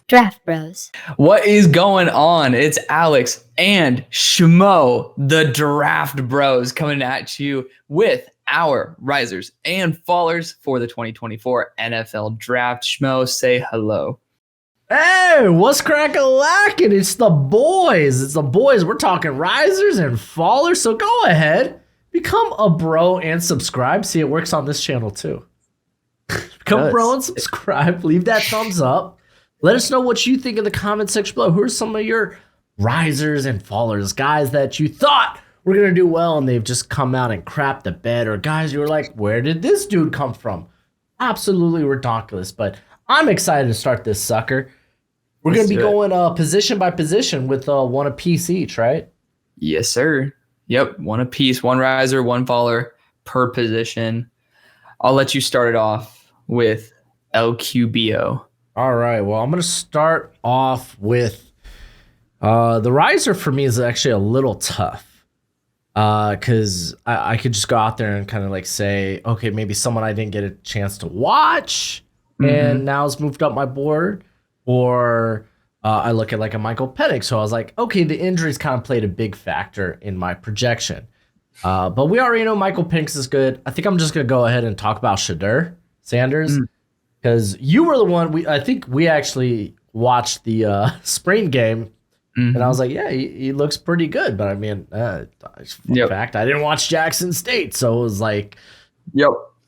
Draft Bros. What is going on? It's Alex and Schmo, the Draft Bros, coming at you with our risers and fallers for the 2024 NFL Draft. Schmo, say hello. Hey, what's crack-a-lackin'? It's the boys. We're talking risers and fallers. So go ahead, become a bro and subscribe. See, it works on this channel too. Become a bro and subscribe. Leave that thumbs up. Let us know what you think in the comment section below. Who are some of your risers and fallers? Guys that you thought were going to do well and they've just come out and crapped the bed. Or guys you were like, where did this dude come from? Absolutely ridiculous. But I'm excited to start this sucker. We're going to be going position by position with one apiece each, right? Yes, sir. Yep, one apiece, one riser, one faller per position. I'll let you start it off with LQBO. All right, well, I'm going to start off with the riser for me is actually a little tough because I could just go out there and kind of like say, okay, maybe someone I didn't get a chance to watch and now it's moved up my board. Or I look at like a Michael Penix, so I was like, okay, the injuries kind of played a big factor in my projection. But we already know Michael Penix is good. I think I'm just going to go ahead and talk about Shedeur Sanders. Because you were the one, I think we actually watched the spring game, and I was like, yeah, he looks pretty good. But I mean, in fact, I didn't watch Jackson State, so it was like,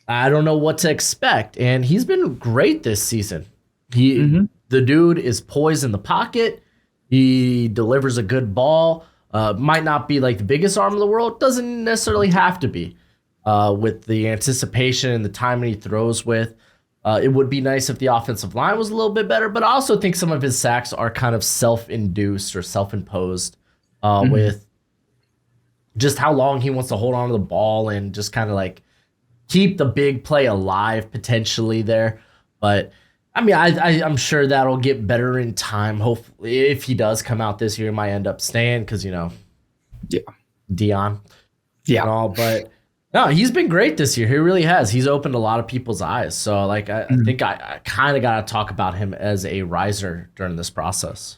I don't know what to expect. And he's been great this season. The dude is poised in the pocket. He delivers a good ball. Might not be like the biggest arm in the world. Doesn't necessarily have to be with the anticipation and the timing he throws with. It would be nice if the offensive line was a little bit better, but I also think some of his sacks are kind of self-induced or self-imposed with just how long he wants to hold on to the ball and just kind of like keep the big play alive potentially there. But I mean, I'm sure that'll get better in time. Hopefully, if he does come out this year, he might end up staying because, Dion. And all, but no, he's been great this year. He really has. He's opened a lot of people's eyes. So, like, I think I kind of got to talk about him as a riser during this process.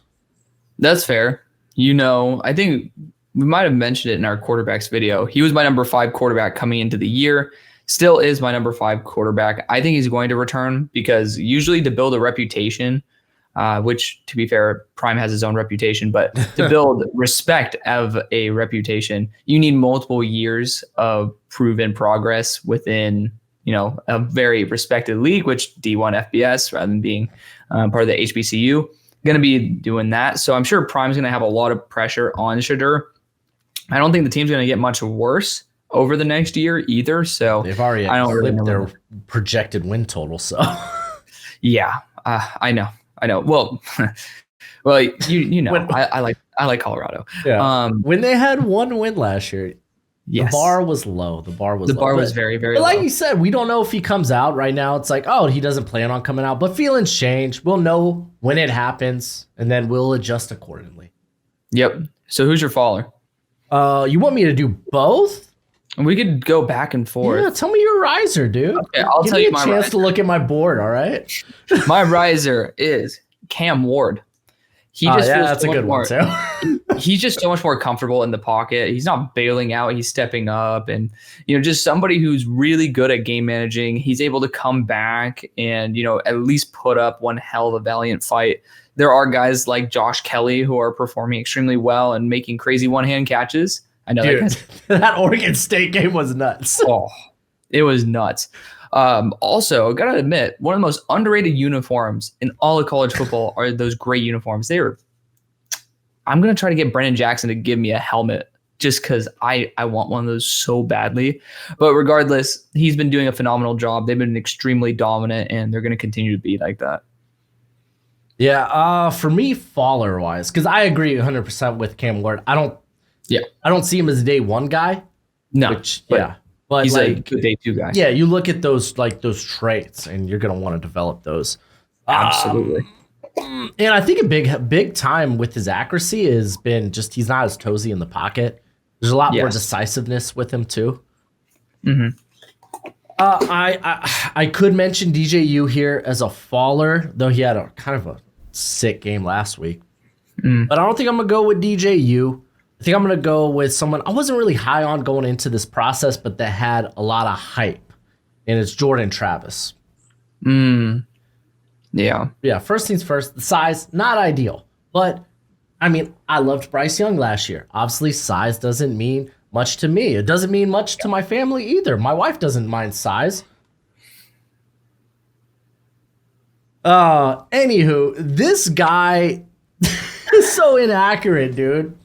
That's fair. I think we might have mentioned it in our quarterbacks video. He was my number 5 quarterback coming into the year. Still is my number 5 quarterback. I think he's going to return because usually to build a reputation, which to be fair, Prime has his own reputation, but to build respect of a reputation, you need multiple years of proven progress within, a very respected league, which D1 FBS rather than being part of the HBCU, going to be doing that. So I'm sure Prime's going to have a lot of pressure on Shedeur. I don't think the team's going to get much worse over the next year either. So they've already clipped their projected win total. So yeah, I know. Well, I like Colorado. Yeah. When they had one win last year, yes. The bar was low. The bar was very, very low. low. Like you said, we don't know if he comes out right now. It's like, oh, he doesn't plan on coming out, but feelings change. We'll know when it happens, and then we'll adjust accordingly. Yep. So who's your faller? You want me to do both? We could go back and forth. Yeah, tell me your riser, dude. Okay, I'll tell you my riser. Give me a chance to look at my board, all right? My riser is Cam Ward. He just feels that's a good one, too. He's just so much more comfortable in the pocket. He's not bailing out. He's stepping up and, just somebody who's really good at game managing. He's able to come back and, at least put up one hell of a valiant fight. There are guys like Josh Kelly who are performing extremely well and making crazy one-hand catches. I know. Dude, that Oregon State game was nuts. Oh, it was nuts. Also, I gotta admit, one of the most underrated uniforms in all of college football are those gray uniforms. I'm gonna try to get Brennan Jackson to give me a helmet just because I want one of those so badly. But regardless, he's been doing a phenomenal job. They've been extremely dominant, and they're gonna continue to be like that. Yeah. For me, faller wise, because I agree 100% with Cam Ward. I don't see him as a day one guy. No. But he's like a day 2 guy. Yeah, you look at those traits, and you're gonna want to develop those. Absolutely. And I think a big time with his accuracy has been just he's not as toesy in the pocket. There's a lot more decisiveness with him too. I could mention DJU here as a faller, though he had a kind of a sick game last week. But I don't think I'm going to go with DJU. I think I'm going to go with someone I wasn't really high on going into this process, but that had a lot of hype, and it's Jordan Travis. Yeah. Yeah, first things first, the size, not ideal. But, I mean, I loved Bryce Young last year. Obviously, size doesn't mean much to me. It doesn't mean much to my family either. My wife doesn't mind size. Anywho, this guy is so inaccurate, dude.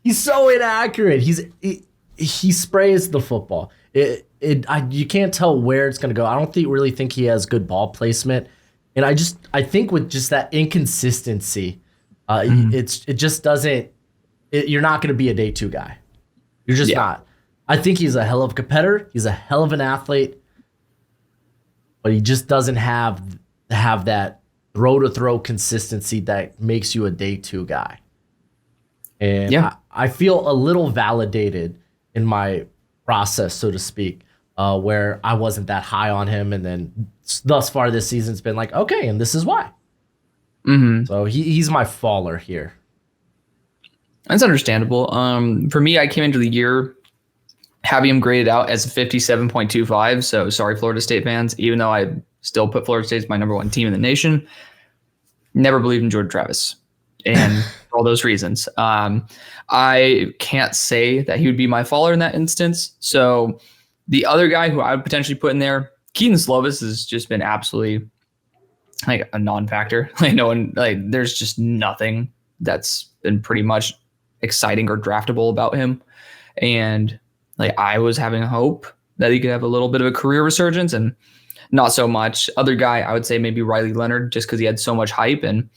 He's so inaccurate. He sprays the football. You can't tell where it's gonna go. I don't really think he has good ball placement, and I think with just that inconsistency, it just doesn't. You're not gonna be a day 2 guy. You're just not. I think he's a hell of a competitor. He's a hell of an athlete, but he just doesn't have that throw consistency that makes you a day 2 guy. And I feel a little validated in my process, so to speak, where I wasn't that high on him. And then thus far this season's been like, okay, and this is why. So he's my faller here. That's understandable. For me, I came into the year having him graded out as a 57.25. So sorry, Florida State fans, even though I still put Florida State as my number 1 team in the nation, never believed in Jordan Travis. And for all those reasons, I can't say that he would be my faller in that instance. So the other guy who I would potentially put in there, Keaton Slovis, has just been absolutely like a non-factor. Like no one, like there's just nothing that's been pretty much exciting or draftable about him. And like I was having hope that he could have a little bit of a career resurgence, and not so much. Other guy, I would say maybe Riley Leonard, just because he had so much hype, and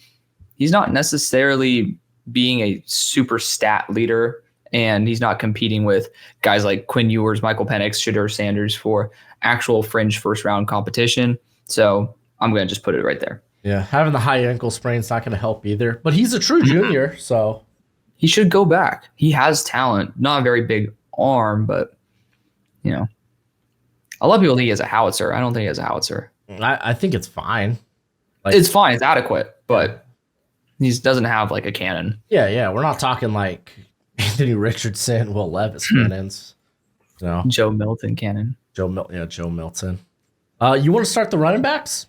he's not necessarily being a super stat leader, and he's not competing with guys like Quinn Ewers, Michael Penix, Shedeur Sanders for actual fringe first round competition. So I'm going to just put it right there. Yeah, having the high ankle sprain's not going to help either, but he's a true junior, so he should go back. He has talent, not a very big arm, but you know, a lot of people think he has a howitzer. I don't think he has a howitzer. I think it's fine. Like, it's fine. It's adequate, but he doesn't have like a cannon. Yeah. We're not talking like Anthony Richardson, Will Levis cannons. No. Joe Milton cannon. Joe Milton. You want to start the running backs?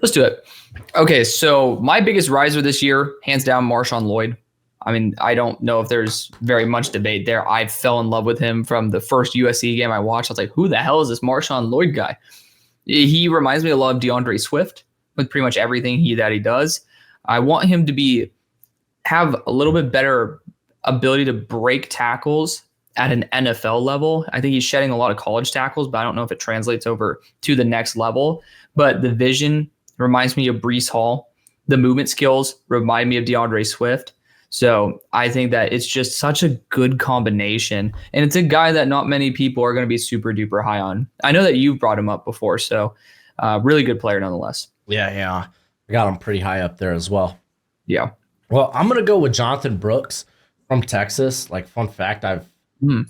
Let's do it. Okay, so my biggest riser this year, hands down, Marshawn Lloyd. I mean, I don't know if there's very much debate there. I fell in love with him from the first USC game I watched. I was like, who the hell is this Marshawn Lloyd guy? He reminds me a lot of DeAndre Swift with pretty much everything that he does. I want him to have a little bit better ability to break tackles at an NFL level. I think he's shedding a lot of college tackles, but I don't know if it translates over to the next level. But the vision reminds me of Breece Hall. The movement skills remind me of DeAndre Swift. So I think that it's just such a good combination. And it's a guy that not many people are going to be super duper high on. I know that you've brought him up before. So really good player nonetheless. Yeah. I got him pretty high up there as well. Yeah. Well, I'm going to go with Jonathan Brooks from Texas. Like, fun fact, I've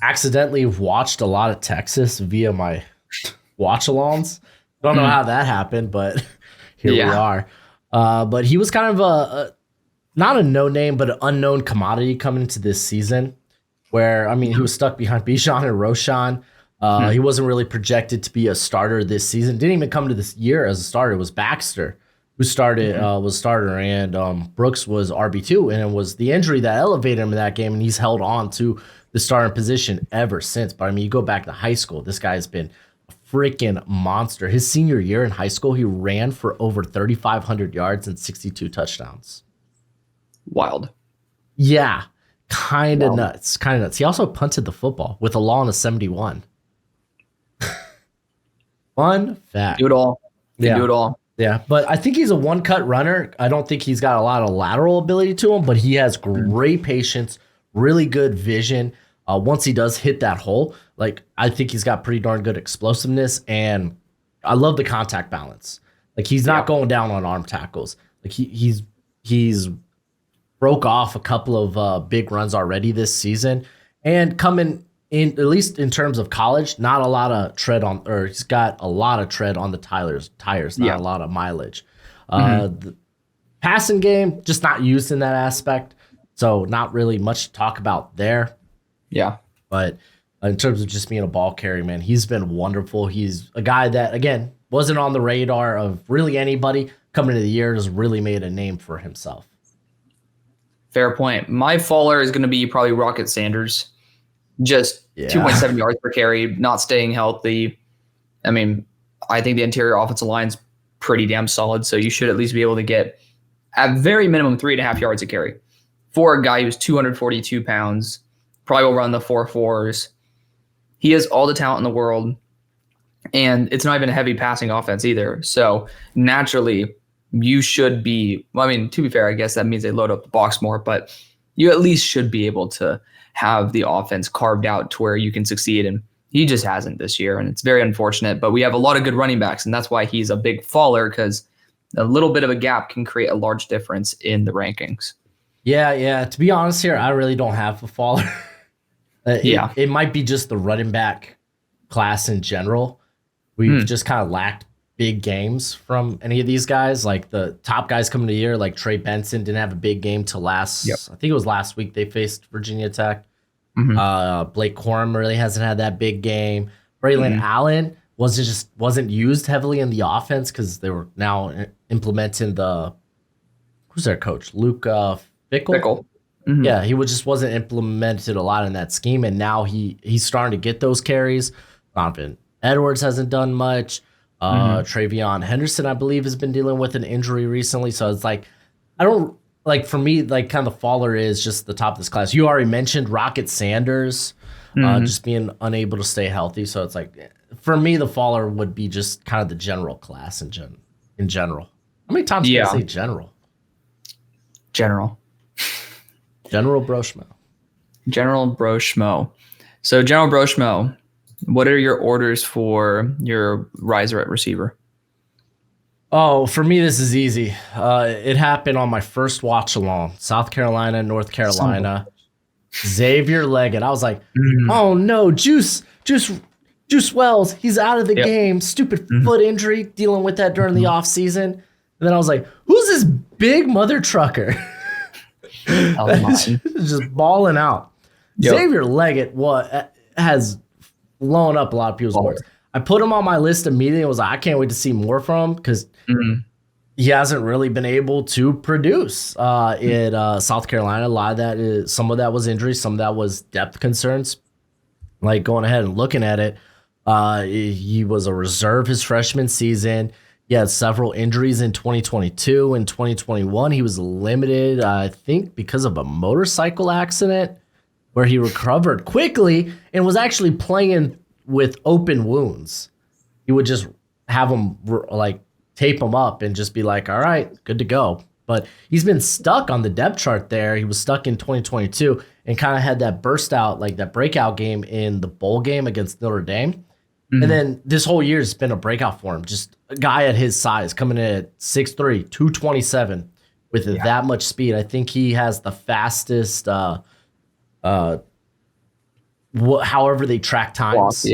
accidentally watched a lot of Texas via my watch-alongs. Don't know how that happened, but here we are. But he was kind of not a no-name, but an unknown commodity coming into this season where, I mean, he was stuck behind Bijan and Roshan. He wasn't really projected to be a starter this season. Didn't even come to this year as a starter. It was Baxter who was starter, and Brooks was RB2, and it was the injury that elevated him in that game, and he's held on to the starting position ever since. But, I mean, you go back to high school, this guy has been a freaking monster. His senior year in high school, he ran for over 3,500 yards and 62 touchdowns. Wild. Yeah, kind of nuts. He also punted the football with a law of 71. Fun fact. Do it all. Do it all. Yeah, but I think he's a one-cut runner. I don't think he's got a lot of lateral ability to him, but he has great patience, really good vision. Once he does hit that hole, like, I think he's got pretty darn good explosiveness, and I love the contact balance. Like, he's not going down on arm tackles. Like, he's broke off a couple of big runs already this season, and coming in, at least in terms of college, not a lot of tread on, or he's got a lot of tread on the tires, not a lot of mileage. Passing game, just not used in that aspect. So not really much to talk about there. Yeah. But in terms of just being a ball carrier, man, he's been wonderful. He's a guy that, again, wasn't on the radar of really anybody coming into the year, has really made a name for himself. Fair point. My faller is going to be probably Rocket Sanders. Just 2.7 yards per carry, not staying healthy. I mean, I think the interior offensive line's pretty damn solid, so you should at least be able to get, at very minimum, 3.5 yards a carry. For a guy who's 242 pounds, probably will run the 4.4s. He has all the talent in the world, and it's not even a heavy passing offense either. So naturally, you should be, well, I mean, to be fair, I guess that means they load up the box more, but you at least should be able to have the offense carved out to where you can succeed. And he just hasn't this year, and it's very unfortunate. But we have a lot of good running backs, and that's why he's a big faller, because a little bit of a gap can create a large difference in the rankings. Yeah. To be honest here, I really don't have a faller. It might be just the running back class in general. We've just kind of lacked big games from any of these guys. Like the top guys coming to the year, like Trey Benson, didn't have a big game till last. I think it was last week they faced Virginia Tech. Blake Corum really hasn't had that big game. Braylon Allen wasn't used heavily in the offense because they were now implementing who's their coach? Luke Fickell. Yeah, he wasn't implemented a lot in that scheme, and now he's starting to get those carries. Donovan Edwards hasn't done much. Travion Henderson, I believe, has been dealing with an injury recently. So it's like, I don't like, for me, like kind of the faller is just the top of this class. You already mentioned Rocket Sanders, just being unable to stay healthy. So it's like, for me, the faller would be just kind of the general class in general. How many times can I say general? General Broshmo. General Broshmo. So General Broshmo, what are your orders for your riser at receiver? Oh, for me, this is easy. It happened on my first watch along. South Carolina, North Carolina. Xavier Leggett. I was like, oh no, Juice Wells, he's out of the game. Stupid foot injury, dealing with that during the offseason. And then I was like, who's this big mother trucker? Just balling out. Xavier Leggett has blown up a lot of people's boards. I put him on my list immediately and was like, I can't wait to see more from him because he hasn't really been able to produce in South Carolina. A lot of that some of that was injury, some of that was depth concerns. Like going ahead and looking at it, he was a reserve his freshman season. He had several injuries in 2022 and 2021. He was limited, I think, because of a motorcycle accident where he recovered quickly and was actually playing with open wounds. He would just have them like tape them up and just be like, all right, good to go. But he's been stuck on the depth chart there. He was stuck in 2022 and kind of had that burst out, like that breakout game in the bowl game against Notre Dame. And then this whole year has been a breakout for him. Just a guy at his size coming in at 6'3", 227 with that much speed. I think he has the fastest, however they track times.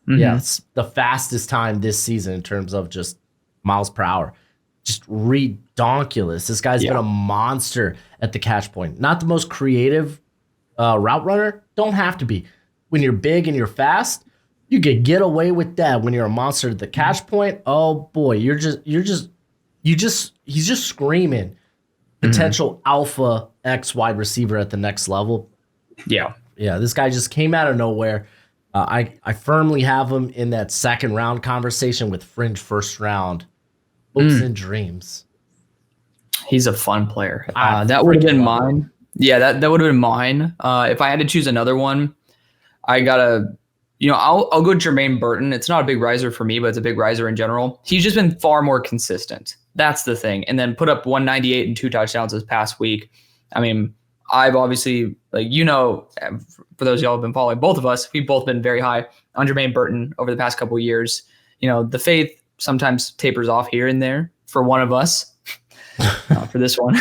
It's the fastest time this season in terms of just miles per hour. Just redonkulous. This guy's been a monster at the catch point. Not the most creative route runner. Don't have to be. When you're big and you're fast, you could get away with that. When you're a monster at the catch point, oh boy, he's just screaming potential alpha X wide receiver at the next level. Yeah, this guy just came out of nowhere. I firmly have him in that second round conversation with fringe first round. Hopes and dreams. He's a fun player. That would have been mine. Yeah, that would have been mine. If I had to choose another one, I gotta, I'll go Jermaine Burton. It's not a big riser for me, but it's a big riser in general. He's just been far more consistent. That's the thing. And then put up 198 and 2 touchdowns this past week. I mean, I've obviously, for those of y'all who have been following both of us, we've both been very high on Jermaine Burton over the past couple of years. The faith sometimes tapers off here and there for one of us. For this one.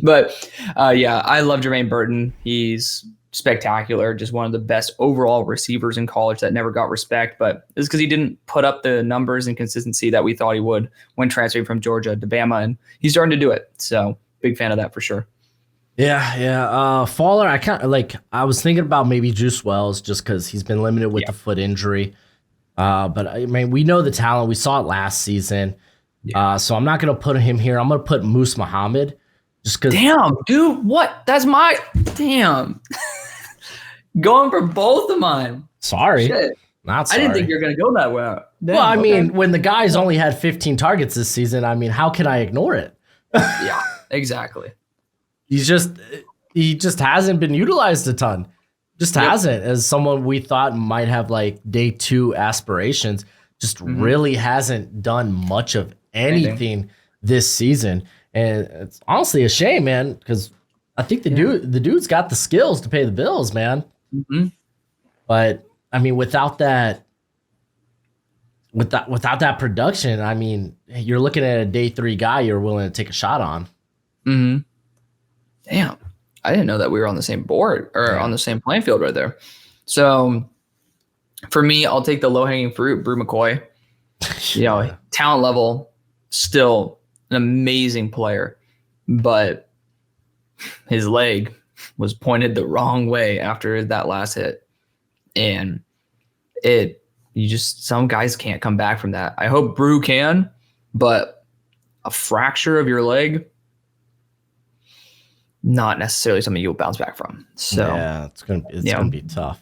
But I love Jermaine Burton. He's spectacular, just one of the best overall receivers in college that never got respect. But it's because he didn't put up the numbers and consistency that we thought he would when transferring from Georgia to Bama, and he's starting to do it. So big fan of that for sure. Yeah. Fowler, I was thinking about maybe Juice Wells just because he's been limited with the foot injury. But I mean, we know the talent. We saw it last season. So I'm not gonna put him here. I'm gonna put Moose Muhammad just because. Damn, dude, what? That's my damn. Going for both of mine. Sorry. Shit. Not sorry. I didn't think you were going to go that way. Damn, well, I mean, when the guy's only had 15 targets this season, I mean, how can I ignore it? Yeah, exactly. He just hasn't been utilized a ton. Just hasn't. As someone we thought might have like day 2 aspirations, just really hasn't done much of anything this season. And it's honestly a shame, man, because I think the dude's got the skills to pay the bills, man. But I mean, without that production, I mean, you're looking at a day 3 guy you're willing to take a shot on. Damn, I didn't know that we were on the same board or on the same playing field right there. So for me, I'll take the low hanging fruit, Brew McCoy. You know, talent level, still an amazing player, but his leg was pointed the wrong way after that last hit. And some guys can't come back from that. I hope Brew can, but a fracture of your leg, not necessarily something you'll bounce back from. So yeah, it's gonna be tough.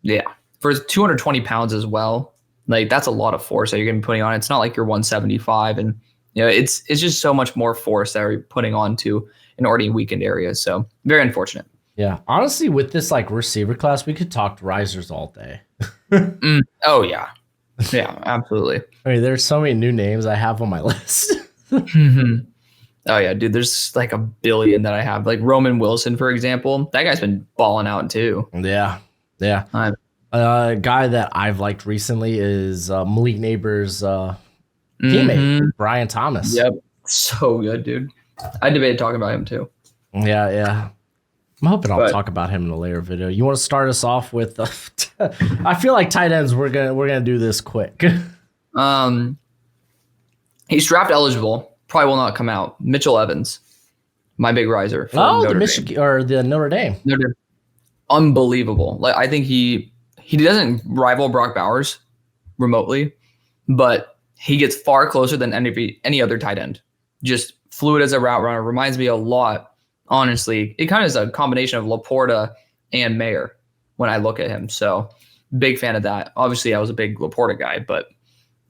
Yeah. For 220 pounds as well, like that's a lot of force that you're gonna be putting on. It's not like you're 175, and it's just so much more force that you're putting onto an already weakened area. So very unfortunate. Yeah, honestly, with this like receiver class, we could talk risers all day. Oh yeah, absolutely. I mean, there's so many new names I have on my list. Oh yeah, dude. There's like a billion that I have. Like Roman Wilson, for example. That guy's been balling out too. Yeah. A guy that I've liked recently is Malik Neighbors' teammate, Brian Thomas. Yep, so good, dude. I debated talking about him too. Yeah. I'm hoping I'll talk about him in a later video. You want to start us off with? I feel like tight ends. We're gonna do this quick. He's draft eligible. Probably will not come out. Mitchell Evans, my big riser. The Michigan or the Notre Dame. Unbelievable. Like I think he doesn't rival Brock Bowers remotely, but he gets far closer than any other tight end. Just fluid as a route runner. Reminds me a lot. Honestly, it kind of is a combination of Laporta and Mayer when I look at him. So big fan of that. Obviously, I was a big Laporta guy, but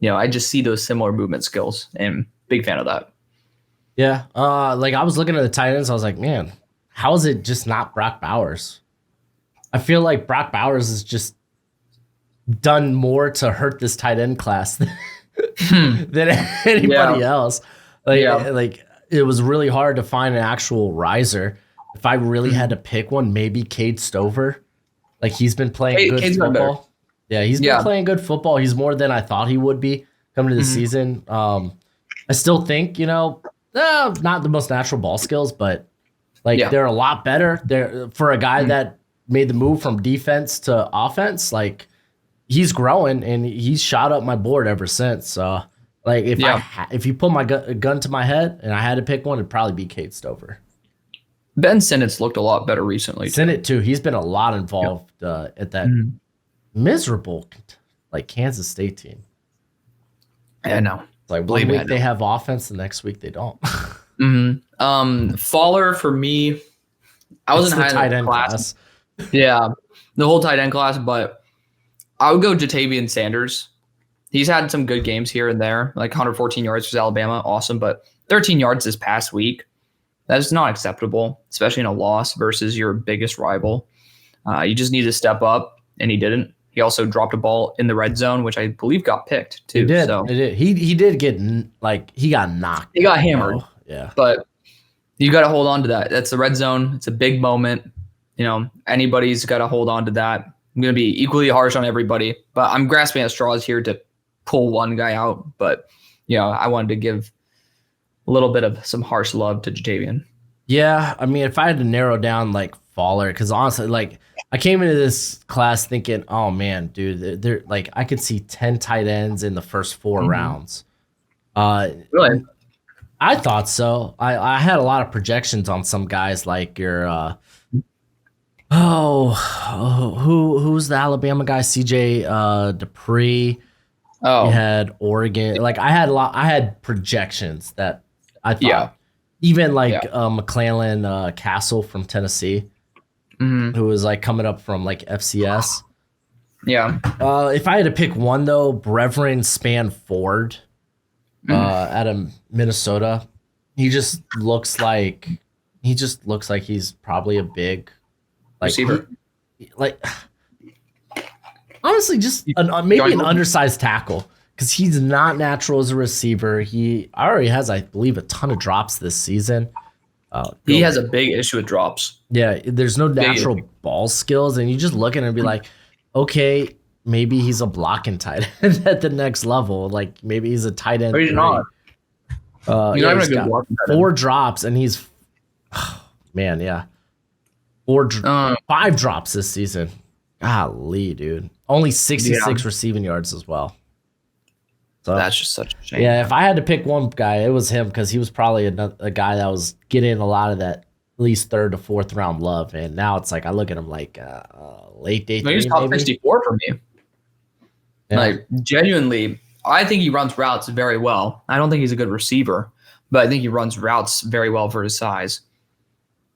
I just see those similar movement skills and big fan of that. Yeah. Like I was looking at the tight ends, I was like, man, how is it just not Brock Bowers? I feel like Brock Bowers has just done more to hurt this tight end class than anybody else. Like it was really hard to find an actual riser. If I really had to pick one, maybe Cade Stover. Like he's been playing good football. Yeah, he's been playing good football. He's more than I thought he would be coming to the season. I still think, not the most natural ball skills, but they're a lot better. They're for a guy that made the move from defense to offense. Like he's growing and he's shot up my board ever since. If you put my gun to my head and I had to pick one, it'd probably be Cade Stover. Ben Sinnott's looked a lot better recently. Sinnott too. He's been a lot involved at that miserable Kansas State team. I know. Like one week they have offense, the next week they don't. Faller for me, I wasn't high in tight end class. Yeah, the whole tight end class, but I would go Jatavian Sanders. He's had some good games here and there, like 114 yards for Alabama, awesome, but 13 yards this past week. That is not acceptable, especially in a loss versus your biggest rival. You just need to step up, and he didn't. He also dropped a ball in the red zone, which I believe got picked too. He did. So. He did. He did get he got knocked. He got hammered. Yeah. But you got to hold on to that. That's the red zone. It's a big moment. Anybody's got to hold on to that. I'm going to be equally harsh on everybody, but I'm grasping at straws here to pull one guy out. But, I wanted to give a little bit of some harsh love to Jatavian. Yeah. I mean, if I had to narrow down Faller, because honestly, I came into this class thinking, oh man, dude, they're like I could see 10 tight ends in the first 4 rounds. Really? I thought so. I had a lot of projections on some guys like your who's the Alabama guy? CJ Dupree. You Oh, had Oregon. Like I had projections that I thought yeah. even like Yeah. McClellan Castle from Tennessee, who was like coming up from like FCS. Yeah. If I had to pick one though, Brevin Spanford out of Minnesota. He just looks like he's probably a big Receiver. Honestly, just maybe an undersized tackle because he's not natural as a receiver. He already has, I believe, a ton of drops this season. He has a big issue with drops. Yeah, there's no natural ball skills, and you just look at him and be like, okay, maybe he's a blocking tight end at the next level. Like maybe he's a tight end. But he's not. He's got 4 drops, and he's man, yeah, 5 drops this season. Golly, dude. Only 66 receiving yards as well. So that's just such a shame. Yeah, if I had to pick one guy, it was him because he was probably a guy that was getting a lot of that at least 3rd to 4th round love. And now it's like I look at him like late day. He's top 64 for me. Yeah. Like genuinely, I think he runs routes very well. I don't think he's a good receiver, but I think he runs routes very well for his size.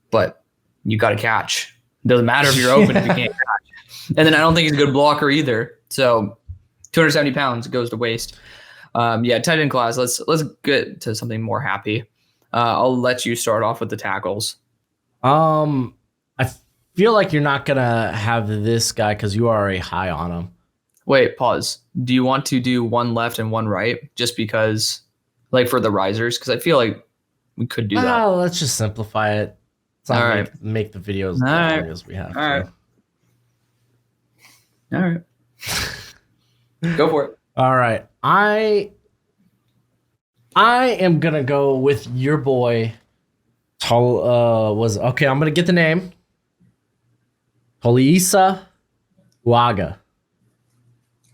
But you got to catch. It doesn't matter if you're open if you can't catch. And then I don't think he's a good blocker either. So 270 pounds goes to waste. Tight end class. Let's get to something more happy. I'll let you start off with the tackles. I feel like you're not gonna have this guy because you are already high on him. Wait, pause. Do you want to do one left and one right just because, like for the risers? Because I feel like we could do that. Oh, let's just simplify it. All right. Make the videos as long as we have. All right. All right. Go for it. All right. I am gonna go with your boy. I'm gonna get the name. Tolisa Fuaga.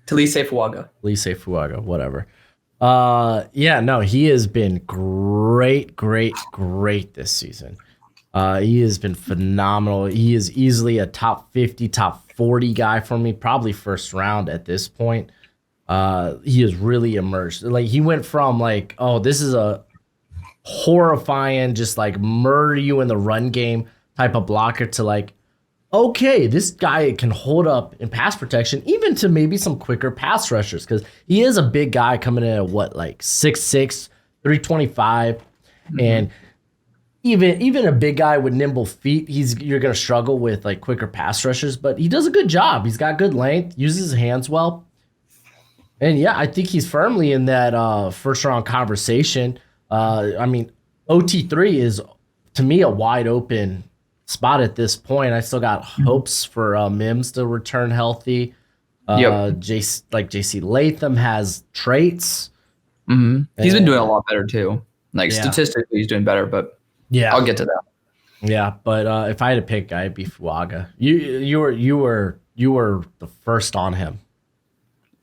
Talise Fuaga, whatever. He has been great this season. He has been phenomenal. He is easily a top 50, top 40 guy for me, probably first round at this point. He has really emerged. Like he went from like, oh, this is a horrifying, just like murder you in the run game type of blocker to like, okay, this guy can hold up in pass protection, even to maybe some quicker pass rushers, because he is a big guy coming in at 6'6", 325, and even a big guy with nimble feet, you're gonna struggle with like quicker pass rushers, but he does a good job. He's got good length, uses his hands well, and yeah, I think he's firmly in that first round conversation. OT3 is to me a wide open spot at this point. I still got hopes for Mims to return healthy. JC Latham has traits. He's been doing a lot better too. Statistically, he's doing better, but I'll get to that. Yeah, but if I had to pick, I'd be Fuaga. You were the first on him.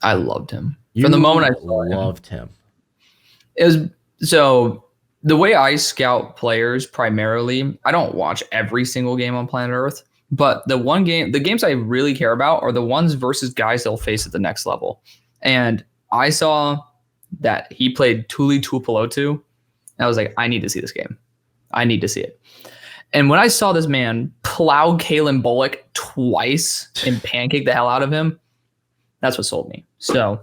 I loved him from the moment I loved him. It was so. The way I scout players primarily, I don't watch every single game on planet Earth, but the games I really care about are the ones versus guys they'll face at the next level. And I saw that he played Tuli Tuipulotu, and I was like, I need to see this game. I need to see it. And when I saw this man plow Kalen Bullock twice and pancake the hell out of him, that's what sold me. So,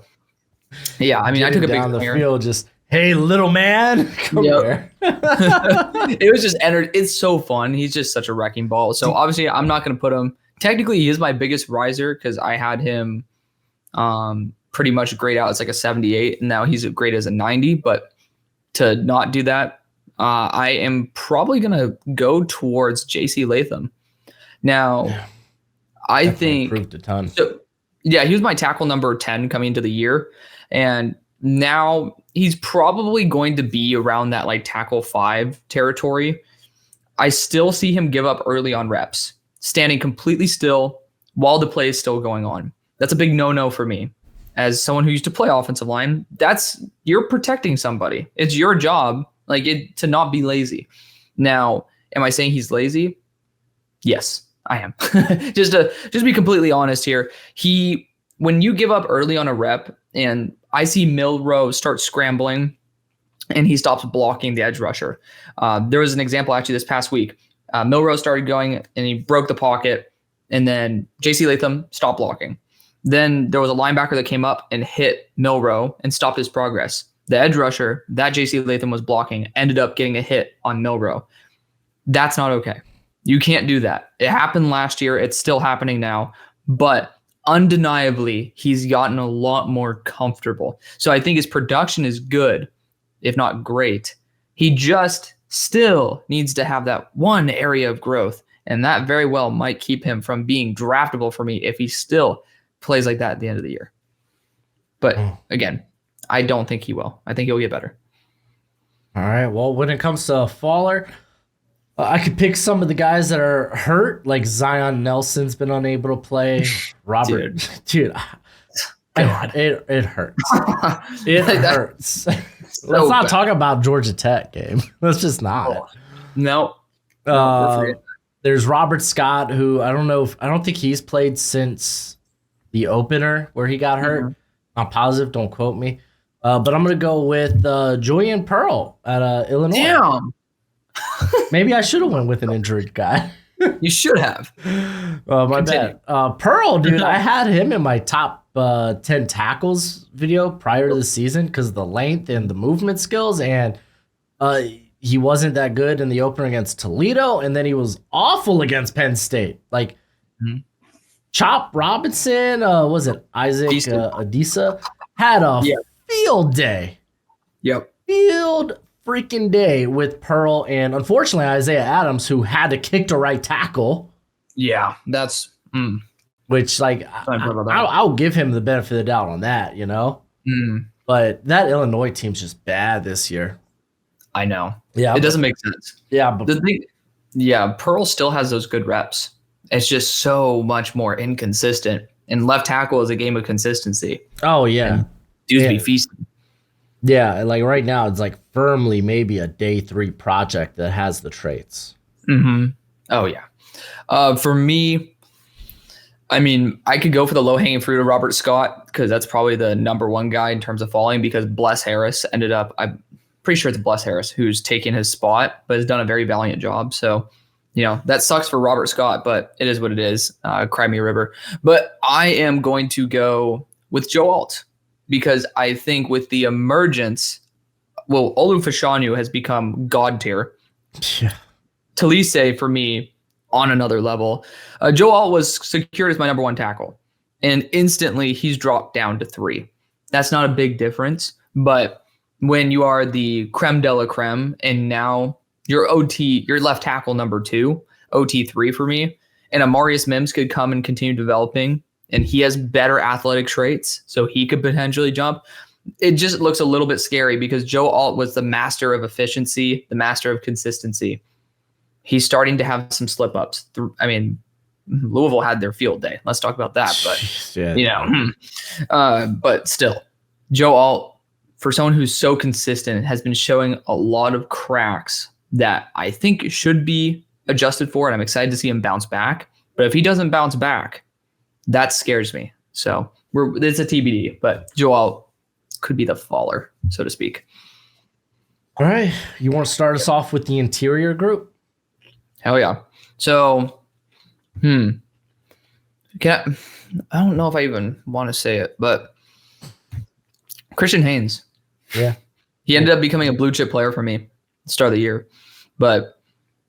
yeah, I mean, I took a big down the field just. Hey, little man, come here. It was just it's so fun. He's just such a wrecking ball. So obviously, I'm not going to put him. Technically, he is my biggest riser because I had him pretty much grade out as like a 78, and now he's great as a 90. But to not do that, I am probably going to go towards JC Latham. Now, I think improved a ton. So, yeah, he was my tackle number 10 coming into the year, and now he's probably going to be around that like tackle 5 territory. I still see him give up early on reps, standing completely still, while the play is still going on. That's a big no-no for me. As someone who used to play offensive line, you're protecting somebody. It's your job, to not be lazy. Now, am I saying he's lazy? Yes, I am. just be completely honest here. When you give up early on a rep, and I see Milroe start scrambling, and he stops blocking the edge rusher. There was an example actually this past week. Milroe started going, and he broke the pocket, and then J.C. Latham stopped blocking. Then there was a linebacker that came up and hit Milroe and stopped his progress. The edge rusher that J.C. Latham was blocking ended up getting a hit on Milroe. That's not okay. You can't do that. It happened last year. It's still happening now. But undeniably, he's gotten a lot more comfortable. So I think his production is good, if not great. He just still needs to have that one area of growth. And that very well might keep him from being draftable for me if he still plays like that at the end of the year. But again, I don't think he will. I think he'll get better. All right. Well, when it comes to Faller, I could pick some of the guys that are hurt, like Zion Nelson's been unable to play. Robert, dude it hurts. It hurts. Let's not talk about Georgia Tech game. Let's just not. No. There's Robert Scott, who I don't think he's played since the opener where he got hurt. I'm positive. Don't quote me. But I'm going to go with Julian Pearl at Illinois. Damn. Maybe I should have went with an injured guy. You should have. My bad. Pearl, dude, I had him in my top 10 tackles video prior to the season because of the length and the movement skills. And he wasn't that good in the opener against Toledo. And then he was awful against Penn State. Chop Robinson, was it Isaac Adisa, had a field day. Yep. Field freaking day with Pearl and unfortunately Isaiah Adams, who had to kick to right tackle. Yeah, that's which I'll give him the benefit of the doubt on that, But that Illinois team's just bad this year. I know. Yeah, it doesn't make sense. Yeah, but Pearl still has those good reps. It's just so much more inconsistent. And left tackle is a game of consistency. Oh yeah, dudes be feasting. Yeah, right now it's firmly maybe a day 3 project that has the traits. Mm-hmm. Oh yeah. For me, I mean, I could go for the low-hanging fruit of Robert Scott because that's probably the number one guy in terms of falling because Bless Harris ended up, I'm pretty sure it's Bless Harris who's taken his spot, but has done a very valiant job. So, that sucks for Robert Scott, but it is what it is. Cry me a river. But I am going to go with Joe Alt because I think with the emergence, Olu Fashanu has become God tier. Yeah. Talise, for me, on another level. Joe Alt was secured as my number 1 tackle, and instantly he's dropped down to 3. That's not a big difference, but when you are the creme de la creme, and now your left tackle number 2, OT 3 for me, and Amarius Mims could come and continue developing, and he has better athletic traits, so he could potentially jump. It just looks a little bit scary because Joe Alt was the master of efficiency, the master of consistency. He's starting to have some slip-ups. I mean, Louisville had their field day. Let's talk about that. But, but still, Joe Alt, for someone who's so consistent, has been showing a lot of cracks that I think should be adjusted for, and I'm excited to see him bounce back. But if he doesn't bounce back, that scares me. So it's a TBD, but Joe Alt could be the faller, so to speak. All right. You want to start us off with the interior group? Hell yeah. So, I don't know if I even want to say it, but Christian Haynes. Yeah. He ended up becoming a blue chip player for me at the start of the year. But,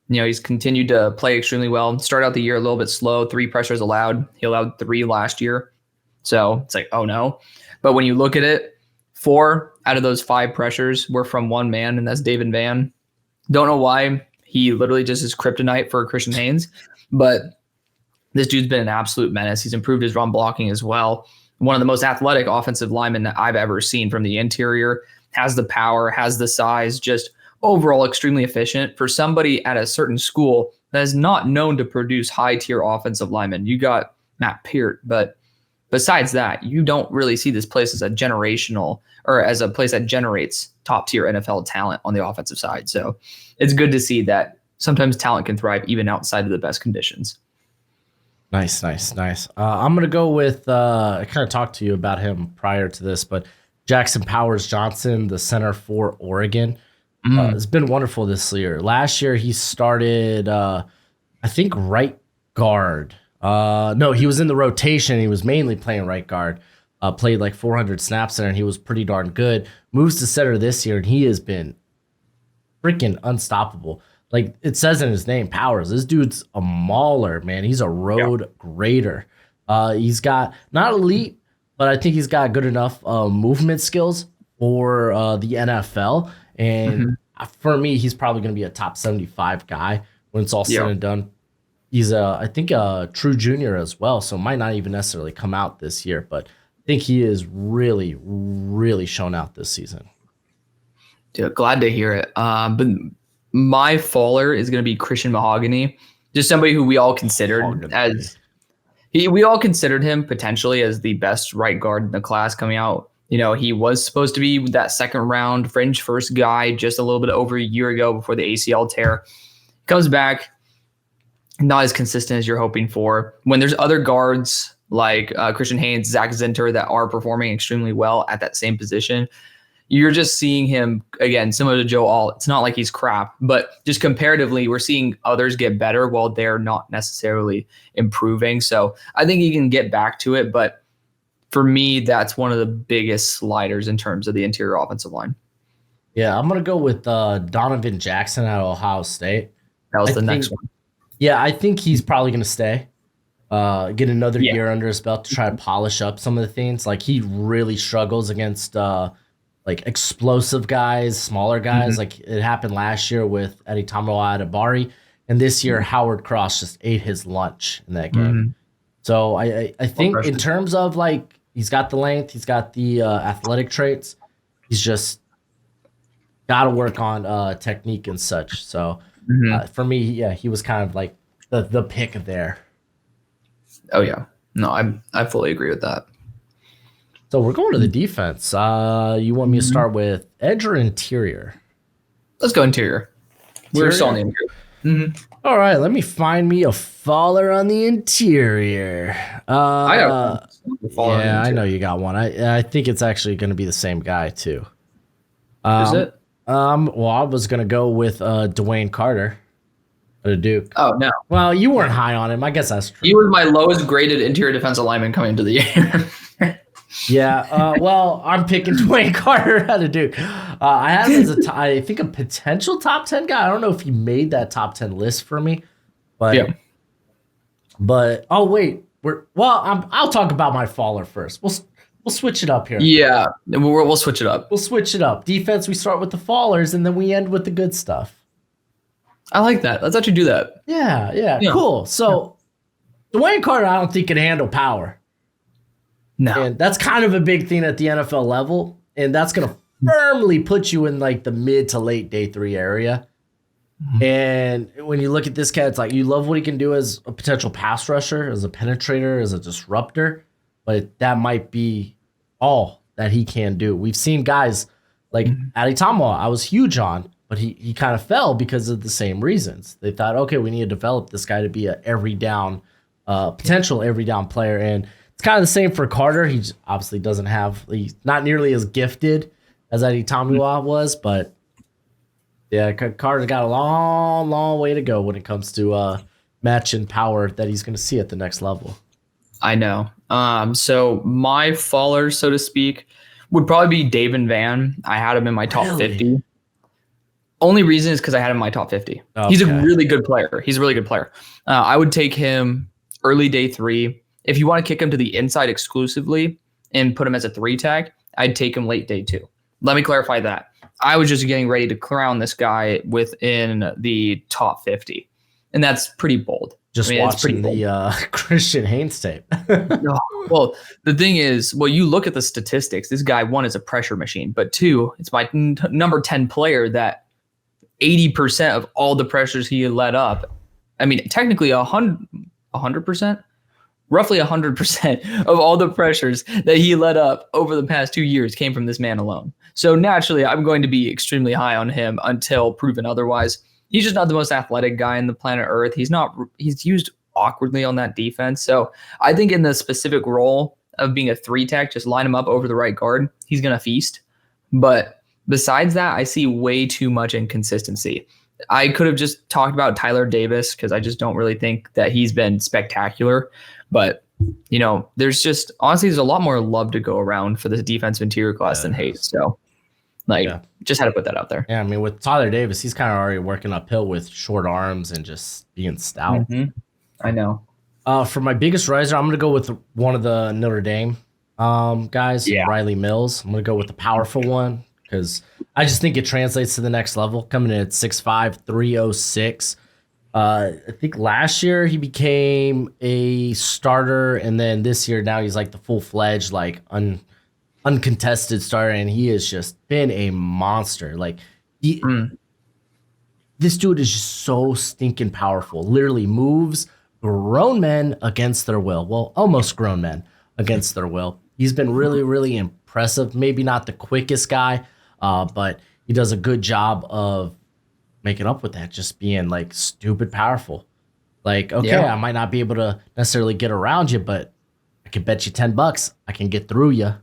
he's continued to play extremely well. Started out the year a little bit slow, 3 pressures allowed. He allowed 3 last year. So it's oh no. But when you look at it, 4 out of those 5 pressures were from one man, and that's David Van. Don't know why. He literally just is kryptonite for Christian Haynes. But this dude's been an absolute menace. He's improved his run blocking as well. One of the most athletic offensive linemen that I've ever seen from the interior. Has the power, has the size, just overall extremely efficient for somebody at a certain school that is not known to produce high-tier offensive linemen. You got Matt Peart. But besides that, you don't really see this place as a generational or as a place that generates top tier NFL talent on the offensive side. So it's good to see that sometimes talent can thrive even outside of the best conditions. Nice. I'm going to go with, I kind of talked to you about him prior to this, but Jackson Powers Johnson, the center for Oregon. It's been wonderful this year. Last year, he started, I think, right guard. No, he was in the rotation. He was mainly playing right guard. Played like 400 snaps there, and he was pretty darn good. Moves to center this year, and he has been freaking unstoppable. Like it says in his name, Powers. This dude's a mauler, man. He's a road grader. He's got not elite, but I think he's got good enough movement skills for the NFL. And for me, he's probably going to be a top 75 guy when it's all said and done. He's I think a true junior as well, so might not even necessarily come out this year, but I think he is really, really shown out this season. Dude, glad to hear it. But my faller is going to be Christian Mahogany, just somebody who we all considered we all considered him potentially as the best right guard in the class coming out. He was supposed to be that second round fringe first guy just a little bit over a year ago before the ACL tear. Comes back, not as consistent as you're hoping for. When there's other guards like Christian Haynes, Zach Zinter that are performing extremely well at that same position, you're just seeing him, again, similar to Joe Alt. It's not like he's crap, but just comparatively, we're seeing others get better while they're not necessarily improving. So I think he can get back to it, but for me, that's one of the biggest sliders in terms of the interior offensive line. Yeah, I'm going to go with Donovan Jackson out of Ohio State. That was the next one. Yeah, I think he's probably going to stay. Get another year under his belt to try to polish up some of the things. Like he really struggles against like explosive guys, smaller guys. Like it happened last year with Eddie Adebari, and this year Howard Cross just ate his lunch in that game. So I think in terms of like he's got the length, he's got the athletic traits. He's just got to work on technique and such. So for me, he was kind of like the pick there. Oh yeah, no, I fully agree with that. So we're going to the defense. You want me to start with edge or interior? Let's go interior. We're still on the interior. All right, let me find me a faller on the interior. I got a faller. Yeah, I know you got one. I think it's actually going to be the same guy too. Is it? Well, I was going to go with Dwayne Carter at a Duke. Oh no. Well, you weren't high on him. I guess that's true. He was my lowest graded interior defensive lineman coming into the year. Yeah, well, I'm picking Dwayne Carter out of Duke. I had him as I think a potential top 10 guy. I don't know if he made that top 10 list for me, but oh wait, I'll talk about my faller first. We'll switch it up here. Yeah, we'll switch it up. We'll switch it up. Defense, we start with the fallers, and then we end with the good stuff. I like that. Let's actually do that. Yeah. Cool. So Dwayne Carter, I don't think can handle power. No. And that's kind of a big thing at the NFL level. And that's going to firmly put you in like the mid to late day 3 area. And when you look at this cat, it's like you love what he can do as a potential pass rusher, as a penetrator, as a disruptor. But that might be all that he can do. We've seen guys like Adi Tamawa, I was huge on, but he kind of fell because of the same reasons. They thought, okay, we need to develop this guy to be a potential every down player. And it's kind of the same for Carter. He obviously he's not nearly as gifted as Eddie Tamawa was, but yeah, Carter's got a long, long way to go when it comes to matching power that he's going to see at the next level. I know. So my faller, so to speak, would probably be David Van. I had him in my top 50. Only reason is because I had him in my top 50. Okay. He's a really good player. I would take him early day 3. If you want to kick him to the inside exclusively and put him as a 3 tag, I'd take him late day 2. Let me clarify that. I was just getting ready to crown this guy within the top 50. And that's pretty bold. Just watching the Christian Haynes tape. Well, the thing is, you look at the statistics. This guy, 1, is a pressure machine. But 2, it's my number 10 player that 80% of all the pressures he let up. I mean, technically 100%. roughly 100% of all the pressures that he let up over the past 2 years came from this man alone. So naturally, I'm going to be extremely high on him until proven otherwise. He's just not the most athletic guy in the planet Earth. He's used awkwardly on that defense. So I think in the specific role of being a three tech, just line him up over the right guard, he's going to feast. But besides that, I see way too much inconsistency. I could have just talked about Tyler Davis because I just don't really think that he's been spectacular. But, there's a lot more love to go around for this defensive interior class than hate. So, Yeah. just had to put that out there. Yeah, I mean, with Tyler Davis, he's kind of already working uphill with short arms and just being stout. I know. For my biggest riser, I'm going to go with one of the Notre Dame guys, Yeah. Riley Mills. I'm going to go with the powerful one because I just think it translates to the next level. Coming in at 6'5", 306. I think last year he became a starter, and then this year now he's like the full-fledged, like uncontested starter, and he has just been a monster. Like this dude is just so stinking powerful. Literally moves grown men against their will. Well, almost grown men against their will. He's been really, really impressive. Maybe not the quickest guy, but he does a good job of making up with that, just being like stupid powerful. Like, okay, Yeah. I might not be able to necessarily get around you, but I can bet you $10 I can get through you.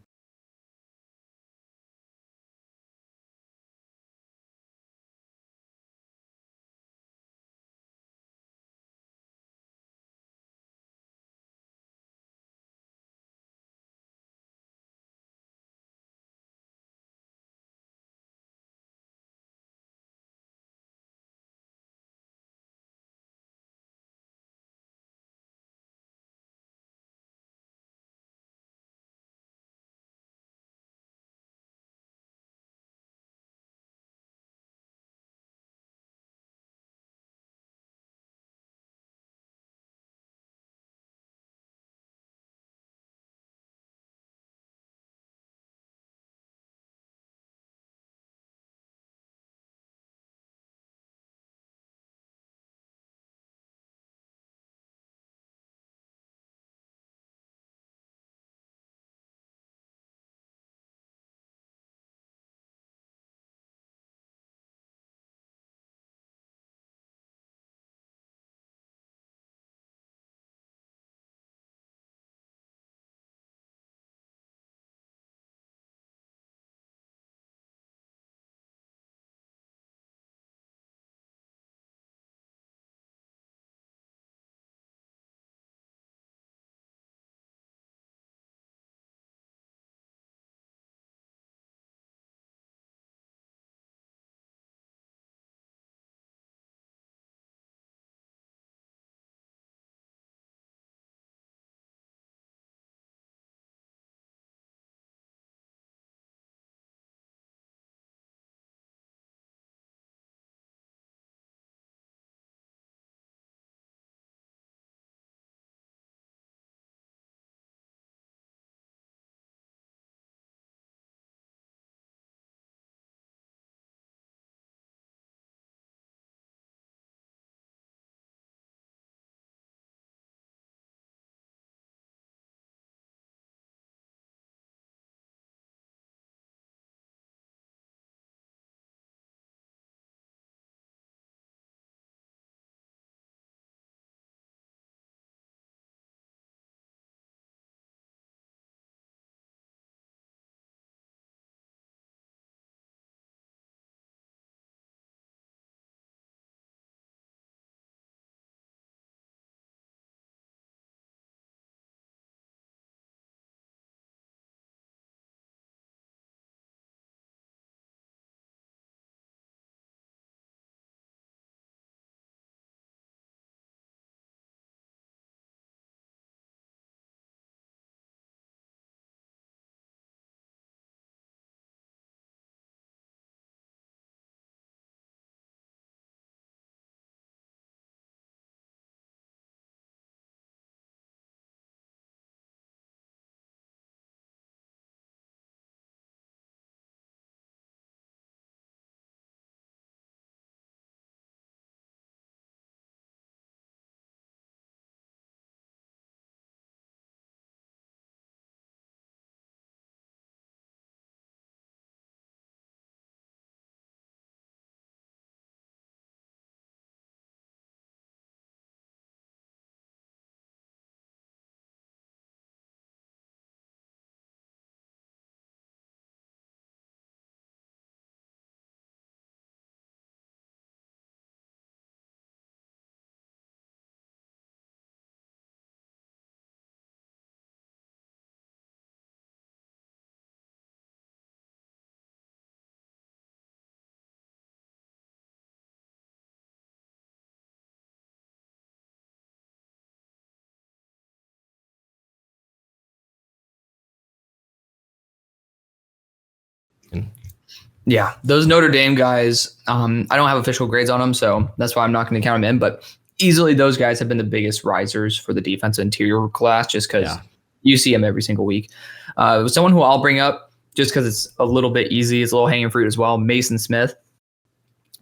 Yeah, those Notre Dame guys, I don't have official grades on them, so that's why I'm not going to count them in. But easily those guys have been the biggest risers for the defensive interior class just because you see them every single week. Someone who I'll bring up just because it's a little bit easy, it's a little hanging fruit as well, Mason Smith.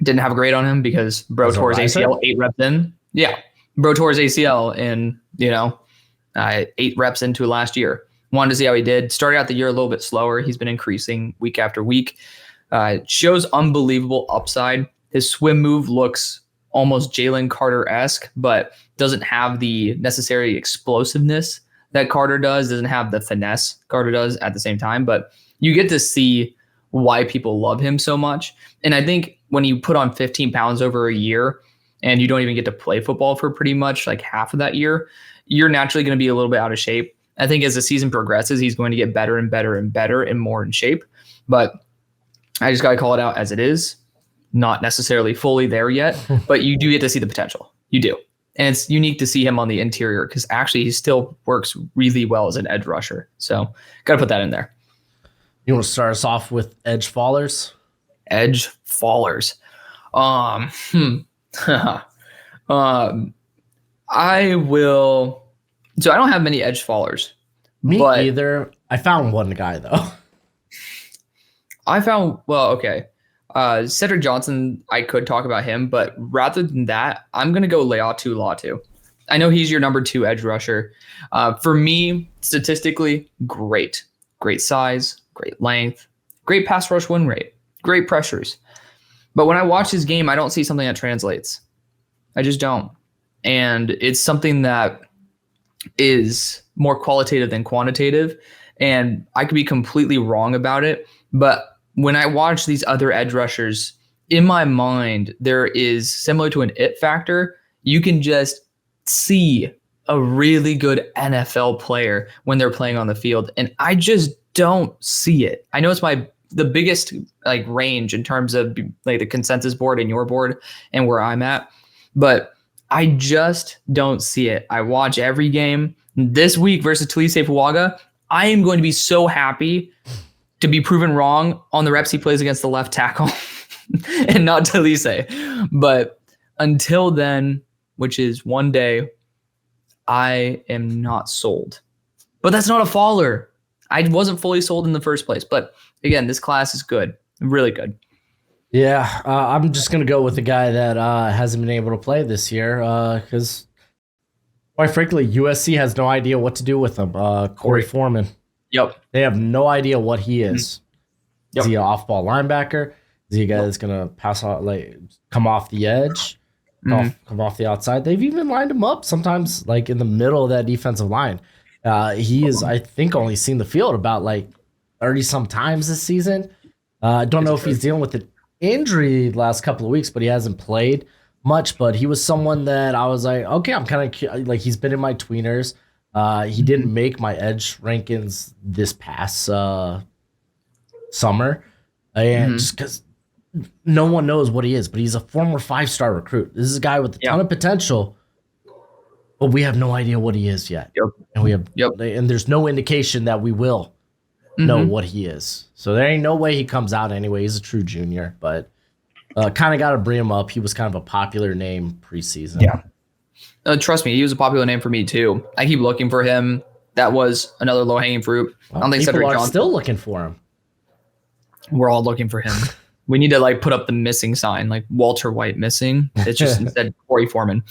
Didn't have a grade on him because bro tore his ACL 8 reps in. Yeah, bro tore his ACL in, 8 reps into last year. Wanted to see how he did. Started out the year a little bit slower. He's been increasing week after week. Shows unbelievable upside. His swim move looks almost Jalen Carter-esque, but doesn't have the necessary explosiveness that Carter does. Doesn't have the finesse Carter does at the same time. But you get to see why people love him so much. And I think when you put on 15 pounds over a year and you don't even get to play football for pretty much like half of that year, you're naturally going to be a little bit out of shape. I think as the season progresses, he's going to get better and better and better and more in shape. But I just got to call it out as it is. Not necessarily fully there yet, but you do get to see the potential. You do. And it's unique to see him on the interior because actually he still works really well as an edge rusher. So got to put that in there. You want to start us off with edge fallers? Edge fallers. I will. So I don't have many edge fallers. Me either. I found one guy though. Okay. Cedric Johnson, I could talk about him, but rather than that, I'm going to go Laiatu Latu. I know he's your number 2 edge rusher. For me, statistically, great. Great size, great length, great pass rush win rate, great pressures. But when I watch his game, I don't see something that translates. I just don't. And it's something that is more qualitative than quantitative. And I could be completely wrong about it. But when I watch these other edge rushers, in my mind, there is similar to an it factor. You can just see a really good NFL player when they're playing on the field. And I just don't see it. I know it's the biggest like range in terms of like the consensus board and your board and where I'm at, but I just don't see it. I watch every game this week versus Talise Fuaga. I am going to be so happy to be proven wrong on the reps he plays against the left tackle and not Talise. But until then, which is one day, I am not sold. But that's not a faller. I wasn't fully sold in the first place. But again, this class is good, really good. Yeah, I'm just going to go with the guy that hasn't been able to play this year because, quite frankly, USC has no idea what to do with him. Corey Foreman. Yep. They have no idea what he is. Yep. Is he an off-ball linebacker? Is he a guy that's going to pass out, like come off the edge, come off the outside? They've even lined him up sometimes, like in the middle of that defensive line. He is, I think, only seen the field about like 30-some times this season. I don't know if he's dealing with an injury the last couple of weeks, but he hasn't played much. But he was someone that I was like, okay, I'm kind of like, he's been in my tweeners. He didn't make my edge rankings this past summer, and just because no one knows what he is, but he's a former 5-star recruit. This is a guy with a ton of potential, but we have no idea what he is yet. And we have, and there's no indication that we will know what he is. So there ain't no way he comes out anyway. He's a true junior, but kind of got to bring him up. He was kind of a popular name preseason. Yeah. Trust me, he was a popular name for me too. I keep looking for him. That was another low-hanging fruit. I don't think Cedric Johnson. Still looking for him. We're all looking for him. We need to like put up the missing sign, like Walter White missing. It's just instead Corey Foreman.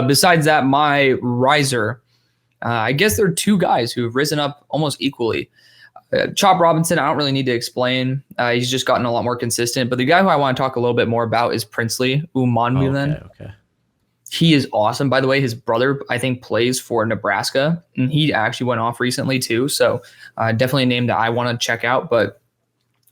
Besides that, my riser, I guess there are 2 guys who have risen up almost equally. Chop Robinson, I don't really need to explain. He's just gotten a lot more consistent. But the guy who I want to talk a little bit more about is Princely Umanmielen. Okay. He is awesome. By the way, his brother, I think, plays for Nebraska, and he actually went off recently too. So definitely a name that I want to check out. But,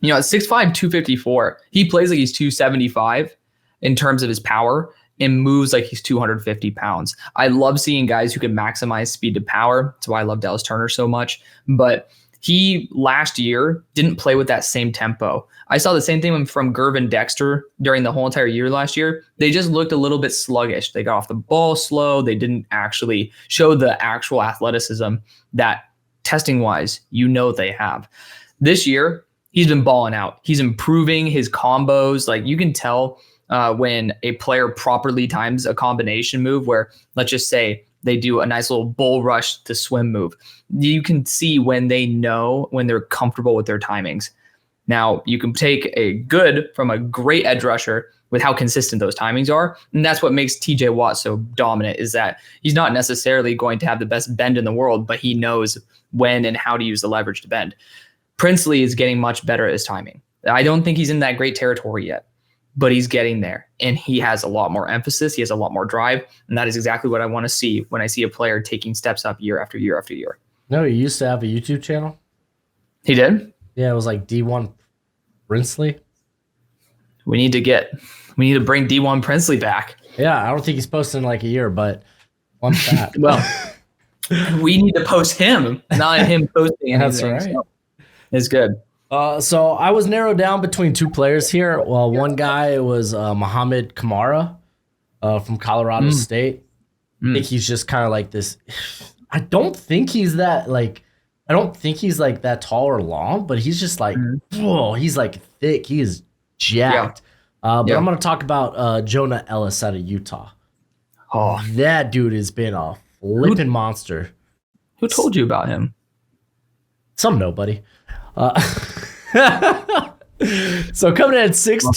at 6'5", 254, he plays like he's 275 in terms of his power and moves like he's 250 pounds. I love seeing guys who can maximize speed to power. That's why I love Dallas Turner so much. But he last year didn't play with that same tempo. I saw the same thing from Gervin Dexter during the whole entire year last year. They just looked a little bit sluggish. They got off the ball slow. They didn't actually show the actual athleticism that testing-wise, they have. This year, he's been balling out. He's improving his combos. Like you can tell when a player properly times a combination move where, let's just say, they do a nice little bull rush to swim move. You can see when they know when they're comfortable with their timings. Now, you can take a good from a great edge rusher with how consistent those timings are. And that's what makes TJ Watt so dominant, is that he's not necessarily going to have the best bend in the world, but he knows when and how to use the leverage to bend. Princely is getting much better at his timing. I don't think he's in that great territory yet, but he's getting there. And he has a lot more emphasis. He has a lot more drive. And that is exactly what I want to see when I see a player taking steps up year after year after year. No, he used to have a YouTube channel. He did? Yeah, it was like D1 Princely. We need to bring D1 Princely back. Yeah, I don't think he's posted in like a year, but one fact. Well, we need to post him, not him posting anything. That's right. So it's good. So I was narrowed down between two players here. Well, one guy was Muhammad Kamara from Colorado State. I think he's just kind of like this. I don't think he's that that tall or long, but he's just like, whoa, he's like thick. He is jacked. But I'm going to talk about Jonah Ellis out of Utah. Oh, that dude has been a flipping monster. Who told you about him? Some nobody. So coming in at 6'2",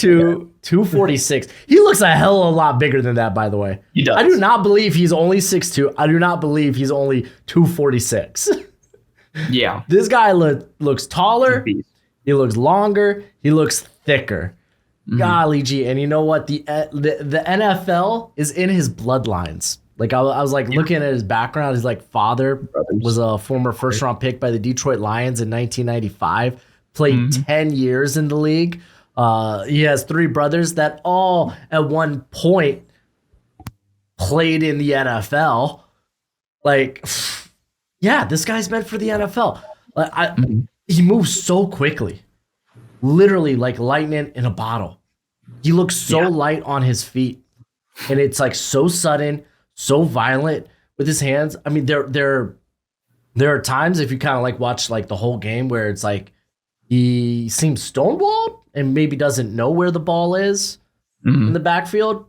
246. He looks a hell of a lot bigger than that, by the way. He does. I do not believe he's only 6'2". I do not believe he's only 246. Yeah. This guy looks taller. He looks longer. He looks thicker. Golly gee. And you know what? The NFL is in his bloodlines. Like I was like looking at his background. His like father was a former first round pick by the Detroit Lions in 1995. Played 10 years in the league. He has 3 brothers that all at one point played in the NFL. Like, yeah, this guy's meant for the NFL. He moves so quickly, literally like lightning in a bottle. He looks so light on his feet, and it's like so sudden, so violent with his hands. I mean, there are times if you kind of like watch like the whole game where it's like he seems stonewalled and maybe doesn't know where the ball is in the backfield.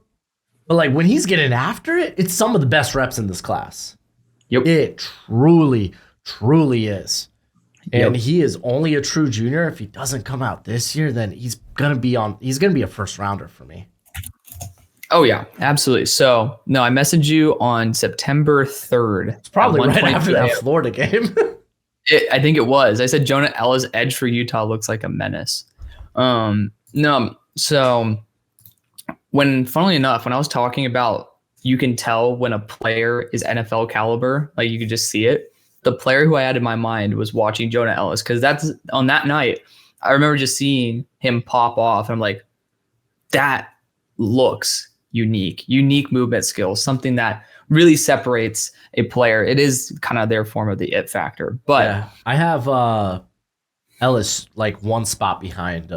But like when he's getting after it, it's some of the best reps in this class. Yep. It truly, truly is. And he is only a true junior. If he doesn't come out this year, then he's gonna be a first rounder for me. Oh yeah, absolutely. So no, I messaged you on September 3rd. It's probably right after that Florida game. I think it was. I said Jonah Ellis edge for Utah looks like a menace. So funnily enough, when I was talking about you can tell when a player is NFL caliber, like you could just see it. The player who I had in my mind was watching Jonah Ellis, because that's on that night. I remember just seeing him pop off, and I'm like, that looks unique movement skills, something that really separates a player. It is kind of their form of the it factor. But yeah, I have Ellis like one spot behind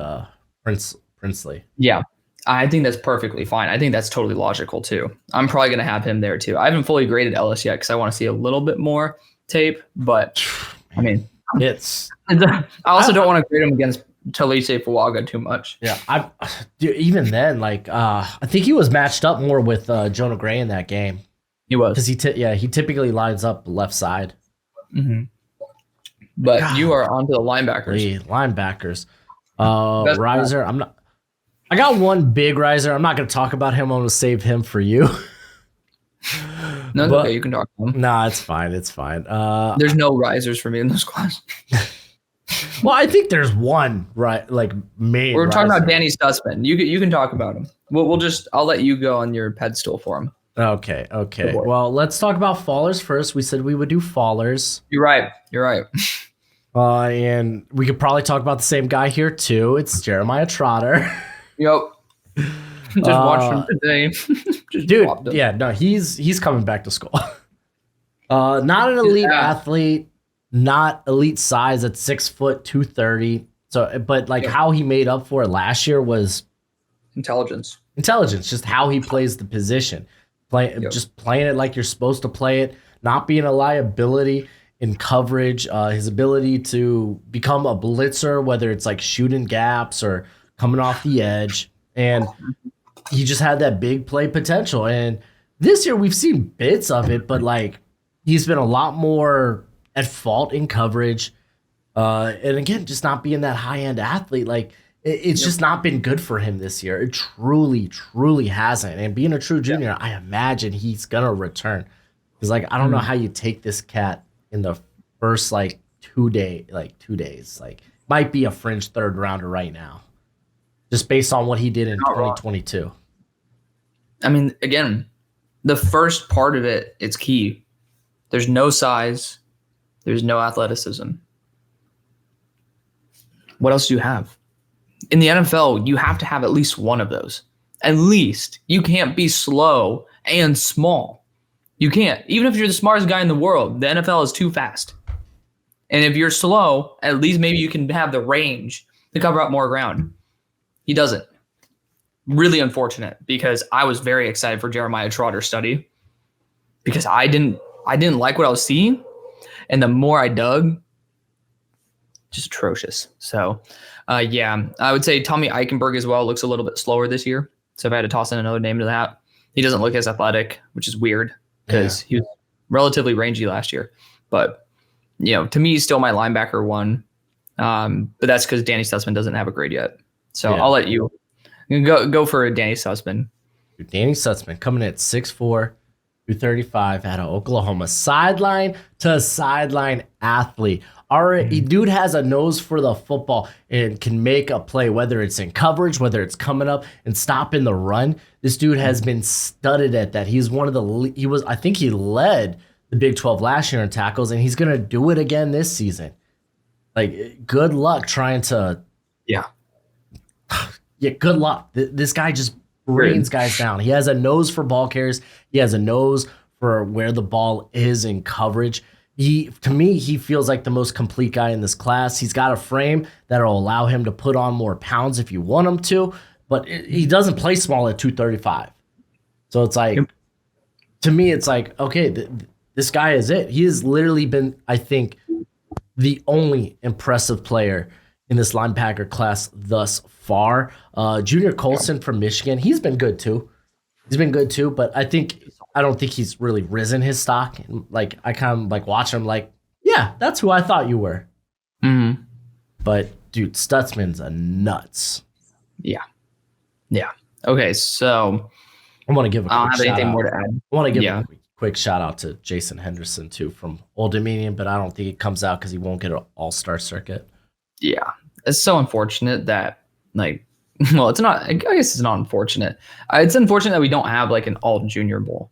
Princely. Yeah, I think that's perfectly fine. I think that's totally logical too. I'm probably going to have him there too. I haven't fully graded Ellis yet because I want to see a little bit more tape. But I mean, I also don't want to grade him against Talise Fuaga too much. Yeah, even then, like I think he was matched up more with Jonah Gray in that game. He was, because he typically lines up left side. But you are onto the linebackers. Riser. I got one big riser. I'm not going to talk about him. I'm going to save him for you. No, it's okay. You can talk to him. Nah, it's fine. It's fine. There's no risers for me in this class. Well, I think there's one main. We're talking about Danny Stutzman. You can talk about him. I'll let you go on your pedestal for him. Okay. Well, let's talk about fallers first. We said we would do fallers. You're right. And we could probably talk about the same guy here too. It's Jeremiah Trotter. Yep. Just watched him today. Dude, yeah, no, he's coming back to school. Not an elite athlete, not elite size at 6 foot 230. So, but how he made up for it last year was intelligence. Just how he plays the position, just playing it like you're supposed to play it, not being a liability. in coverage, his ability to become a blitzer, whether it's like shooting gaps or coming off the edge. And he just had that big play potential. And this year we've seen bits of it, but like he's been a lot more at fault in coverage. And again, just not being that high end athlete. Like it's just not been good for him this year. It truly, truly hasn't. And being a true junior, I imagine he's going to return. Because like, I don't know how you take this cat in the first like 2 days. Like might be a fringe third rounder right now. Just based on what he did in 2022. I mean, again, the first part of it, it's key. There's no size. There's no athleticism. What else do you have? In the NFL, you have to have at least one of those. At least. You can't be slow and small. You can't. Even if you're the smartest guy in the world, the NFL is too fast. And if you're slow, at least maybe you can have the range to cover up more ground. He doesn't. Really unfortunate, because I was very excited for Jeremiah Trotter's study, because I didn't like what I was seeing, and the more I dug, just atrocious. So, yeah, I would say Tommy Eichenberg as well looks a little bit slower this year. So if I had to toss in another name to that, he doesn't look as athletic, which is weird because he was relatively rangy last year. But, you know, to me, he's still my linebacker one. But that's because Danny Sussman doesn't have a grade yet. So I'll let you go for Danny Sussman. Danny Sussman coming in at 6'4", 235 out of Oklahoma. Sideline to sideline athlete. Already, dude has a nose for the football and can make a play, whether it's in coverage, whether it's coming up and stopping the run. This dude has been studded at that. He's one of the, I think he led the Big 12 last year in tackles, and he's going to do it again this season. Like, good luck trying to. Yeah, good luck. This guy just brains guys down. He has a nose for ball carriers. He has a nose for where the ball is in coverage. To me, he feels like the most complete guy in this class. He's got a frame that'll allow him to put on more pounds if you want him to, but he doesn't play small at 235. So it's like, to me, it's like, okay, this guy is it. He has literally been, I think, the only impressive player in this linebacker class thus far. Junior Colson from Michigan, he's been good too. But I don't think he's really risen his stock. Like, I kind of like watch him like, yeah, that's who I thought you were. Mm-hmm. But dude, Stutzman's a nuts. Yeah. Okay, so I want to give a quick I don't have anything more to add. I want to give a quick shout out to Jason Henderson too from Old Dominion, but I don't think it comes out because he won't get an all-star circuit. Yeah, it's so unfortunate that, like, well, it's not. I guess it's not unfortunate. It's unfortunate that we don't have like an all junior bowl,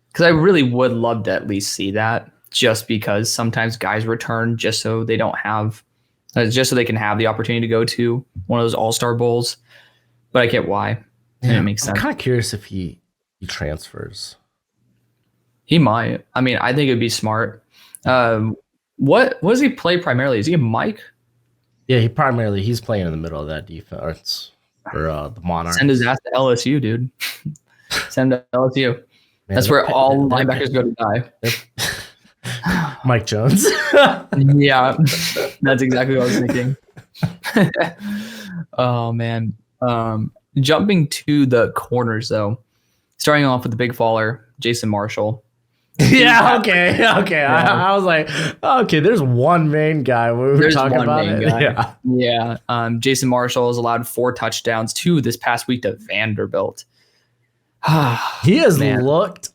because I really would love to at least see that. Just because sometimes guys return just so they don't have, just so they can have the opportunity to go to one of those all-star bowls. But I get why. Yeah, it makes sense. I'm kind of curious if he transfers. He might. I mean, I think it'd be smart. What does he play primarily? Is he a Mike? Yeah, he's playing in the middle of that defense for the Monarchs. Send his ass to LSU, dude. Send him to LSU. Man, that's where all linebackers go to die. Mike Jones. Yeah, that's exactly what I was thinking. Oh, man. Jumping to the corners, though. Starting off with the big faller, Jason Marshall. Yeah, okay. Yeah. I was like, okay, there's one main guy. We were talking about it. Yeah. Jason Marshall has allowed 4 touchdowns, 2 this past week to Vanderbilt. He has looked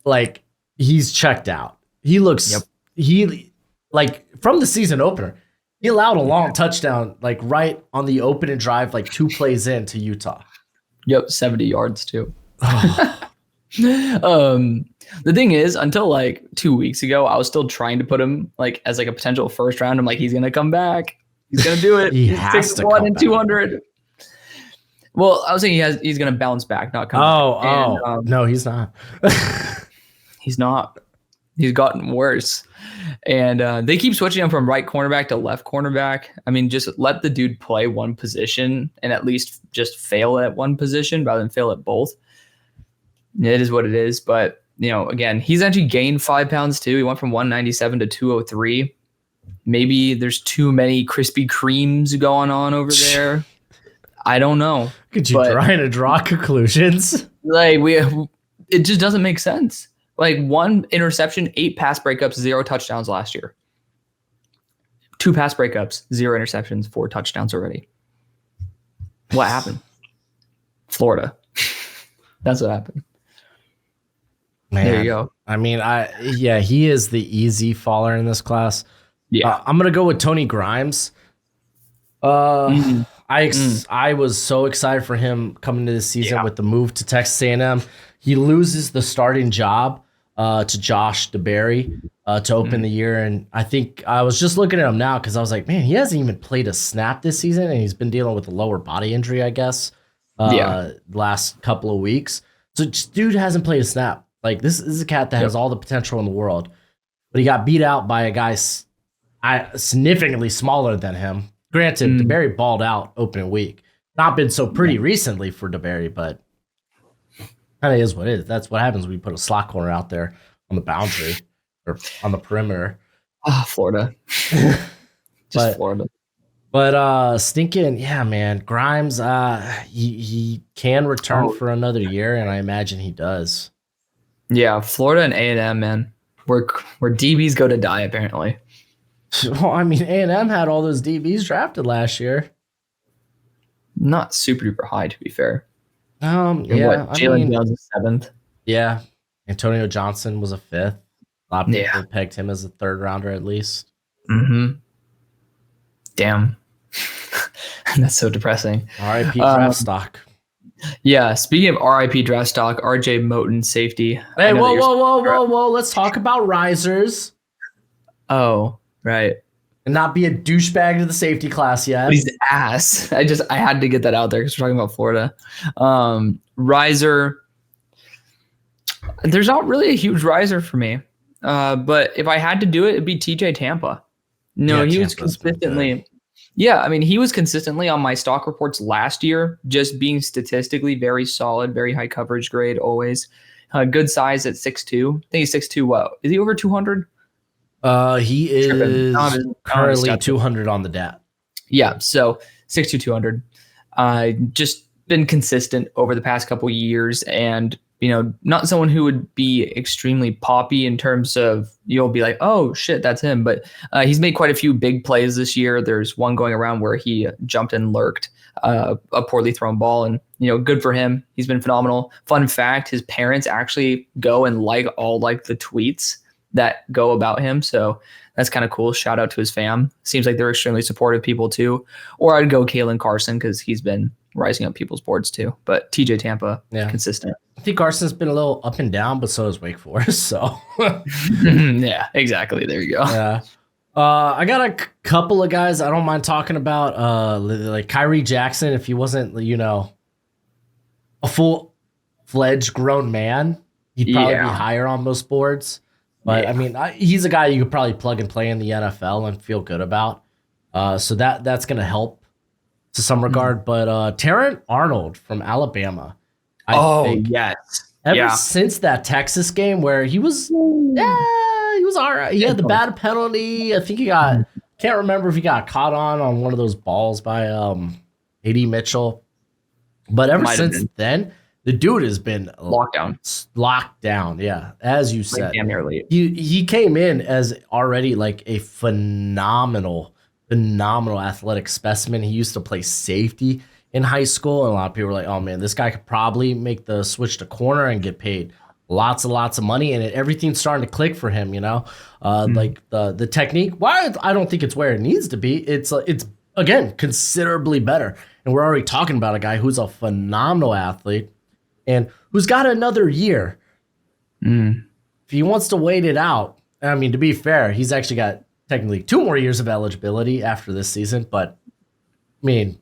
like he's checked out. He looks he like from the season opener. He allowed a long touchdown, like right on the opening drive, like 2 plays into Utah. Yep, 70 yards too. The thing is, until like 2 weeks ago, I was still trying to put him like as like a potential first round. I'm like, he's gonna come back. He's gonna do it. He's 6'1" and 200. Well, I was saying he's gonna bounce back, not come back. No, he's not. He's not. He's gotten worse. And they keep switching him from right cornerback to left cornerback. I mean, just let the dude play one position and at least just fail at one position rather than fail at both. It is what it is. But again, he's actually gained 5 pounds too. He went from 197 to 203. Maybe there's too many Krispy Kremes going on over there. I don't know. Could you trying to draw conclusions? Like it just doesn't make sense. Like 1 interception, 8 pass breakups, 0 touchdowns last year. 2 pass breakups, 0 interceptions, 4 touchdowns already. What happened? Florida. That's what happened. Man, there you go. I mean, he is the easy faller in this class. Yeah. I'm gonna go with Tony Grimes. I was so excited for him coming to this season with the move to Texas A&M. He loses the starting job to Josh DeBerry to open the year, and I think I was just looking at him now because I was like, man, he hasn't even played a snap this season, and he's been dealing with a lower body injury, I guess. Last couple of weeks. So dude hasn't played a snap. Like this is a cat that has all the potential in the world, but he got beat out by a guy significantly smaller than him. Granted, DeBerry balled out opening week. Not been so pretty recently for DeBerry, but kind of is what it is. That's what happens when you put a slot corner out there on the boundary or on the perimeter. Florida. Florida. But stinking, man, Grimes, he can return for another year, and I imagine he does. Yeah, Florida and A&M, man, where DBs go to die, apparently. Well, I mean, A&M had all those DBs drafted last year. Not super duper high, to be fair. Jalen Jones is 7th. Yeah, Antonio Johnson was a 5th. A lot of people pegged him as a 3rd rounder at least. Mm-hmm. Damn. That's so depressing. R.I.P. draft stock. Yeah, speaking of R.I.P. draft stock, R.J. Moten, safety. Hey, whoa. Let's talk about risers. Oh, right. And not be a douchebag to the safety class yet. But he's ass. I had to get that out there because we're talking about Florida. Riser. There's not really a huge riser for me. But if I had to do it, it'd be TJ Tampa. No, he was consistently. Yeah, I mean, he was consistently on my stock reports last year, just being statistically very solid, very high coverage grade, always. Good size at 6'2". I think he's 6'2". What? Is he over 200? He is currently 200 on the DAT. Yeah, so 6'2", 200. Just been consistent over the past couple years, and not someone who would be extremely poppy in terms of you'll be like, oh shit, that's him. But he's made quite a few big plays this year. There's one going around where he jumped and lurked a poorly thrown ball, and good for him. He's been phenomenal. Fun fact: his parents actually go and like the tweets that go about him. So that's kind of cool. Shout out to his fam. Seems like they're extremely supportive people too. Or I'd go Kalen Carson because he's been rising up people's boards too. But TJ Tampa, consistent. I think Carson's been a little up and down, but so is Wake Forest. So yeah, exactly. There you go. Yeah. I got a couple of guys I don't mind talking about, like Kyrie Jackson. If he wasn't, a full-fledged grown man, he'd probably be higher on most boards. But I mean, he's a guy you could probably plug and play in the NFL and feel good about. So that's going to help to some regard. But Terran Arnold from Alabama. I think, yes. Ever since that Texas game where he was, he was all right. He had the bad penalty. I think can't remember if he got caught on one of those balls by AD Mitchell. But ever since then, the dude has been locked down. Yeah, as you said, he came in as already like a phenomenal athletic specimen. He used to play safety in high school, and a lot of people were like, "Oh man, this guy could probably make the switch to corner and get paid lots of money." And everything's starting to click for him. Like the technique. Why I don't think it's where it needs to be. It's again considerably better, and we're already talking about a guy who's a phenomenal athlete. And who's got another year. If he wants to wait it out, I mean, to be fair, he's actually got technically 2 more years of eligibility after this season. But, I mean,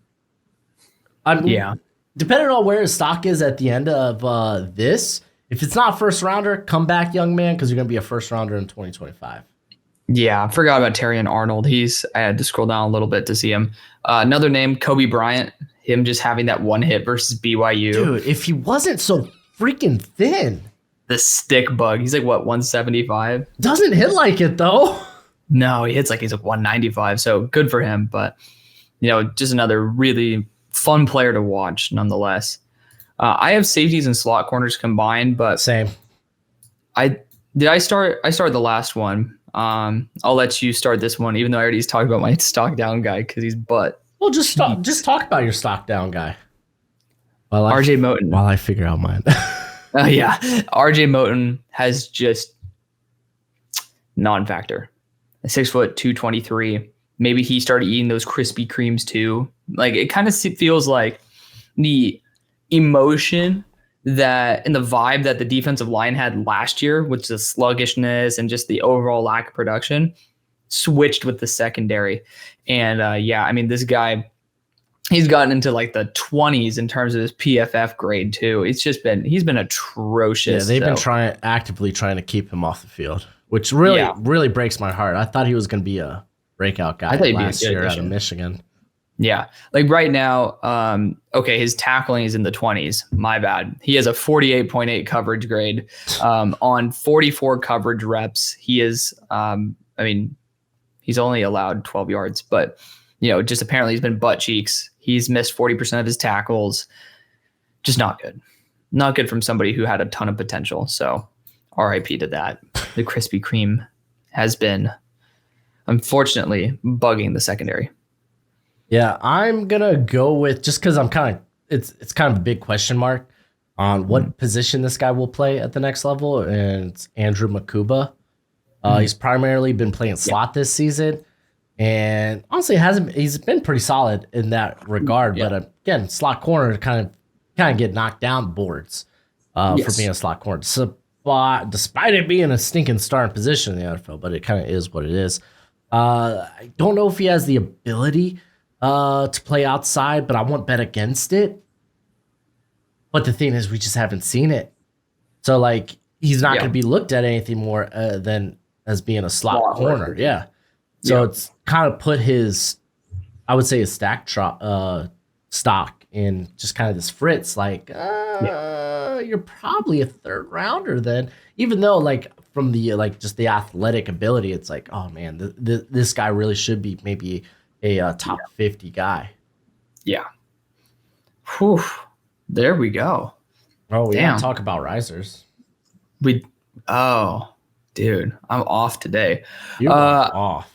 depending on where his stock is at the end of this, if it's not first rounder, come back, young man, because you're going to be a first rounder in 2025. Yeah, I forgot about Terran Arnold. I had to scroll down a little bit to see him. Another name, Kobe Bryant. Him just having that one hit versus BYU. Dude, if he wasn't so freaking thin. the stick bug. He's like what, 175? Doesn't hit like it though. No, he hits like he's a 195. So good for him. But just another really fun player to watch, nonetheless. I have safeties and slot corners combined, but Same. I started the last one. I'll let you start this one, even though I already talked about my stock down guy because he's butt. Well, just talk about your stock down guy. RJ Moten. While I figure out mine. Yeah, RJ Moten has just non-factor. 6 foot 223. Maybe he started eating those Krispy Kremes too. Like it kind of feels like the emotion that and the vibe that the defensive line had last year, which is the sluggishness and just the overall lack of production, switched with the secondary. And this guy, he's gotten into like the 20s in terms of his PFF grade too. He's been atrocious. Yeah, they've been actively trying to keep him off the field, which really breaks my heart. I thought he was going to be a breakout guy last year out of Michigan. Yeah, like right now, his tackling is in the 20s. My bad. He has a 48.8 coverage grade on 44 coverage reps. He is, he's only allowed 12 yards, but just apparently he's been butt cheeks. He's missed 40% of his tackles. Just not good. Not good from somebody who had a ton of potential. So RIP to that. The Krispy Kreme has been, unfortunately, bugging the secondary. Yeah, I'm going to go with, just because I'm it's kind of a big question mark on what position this guy will play at the next level, and it's Andrew Makuba. He's primarily been playing slot this season, and honestly he's been pretty solid in that regard. Yeah. But again, slot corner kind of get knocked down boards for being a slot corner. So, despite it being a stinking starting position in the NFL, but it kind of is what it is. I don't know if he has the ability to play outside, but I won't bet against it. But the thing is, we just haven't seen it. So, like, he's not going to be looked at anything more than as being a slot corner. Yeah. So it's kind of put his stock in just kind of this Fritz. Like, you're probably a third rounder then. Even though, like, from the just the athletic ability, it's like, oh man, this guy really should be maybe a top 50 guy. Yeah. Whew. There we go. Oh, we didn't talk about risers. Dude, I'm off today. You're off.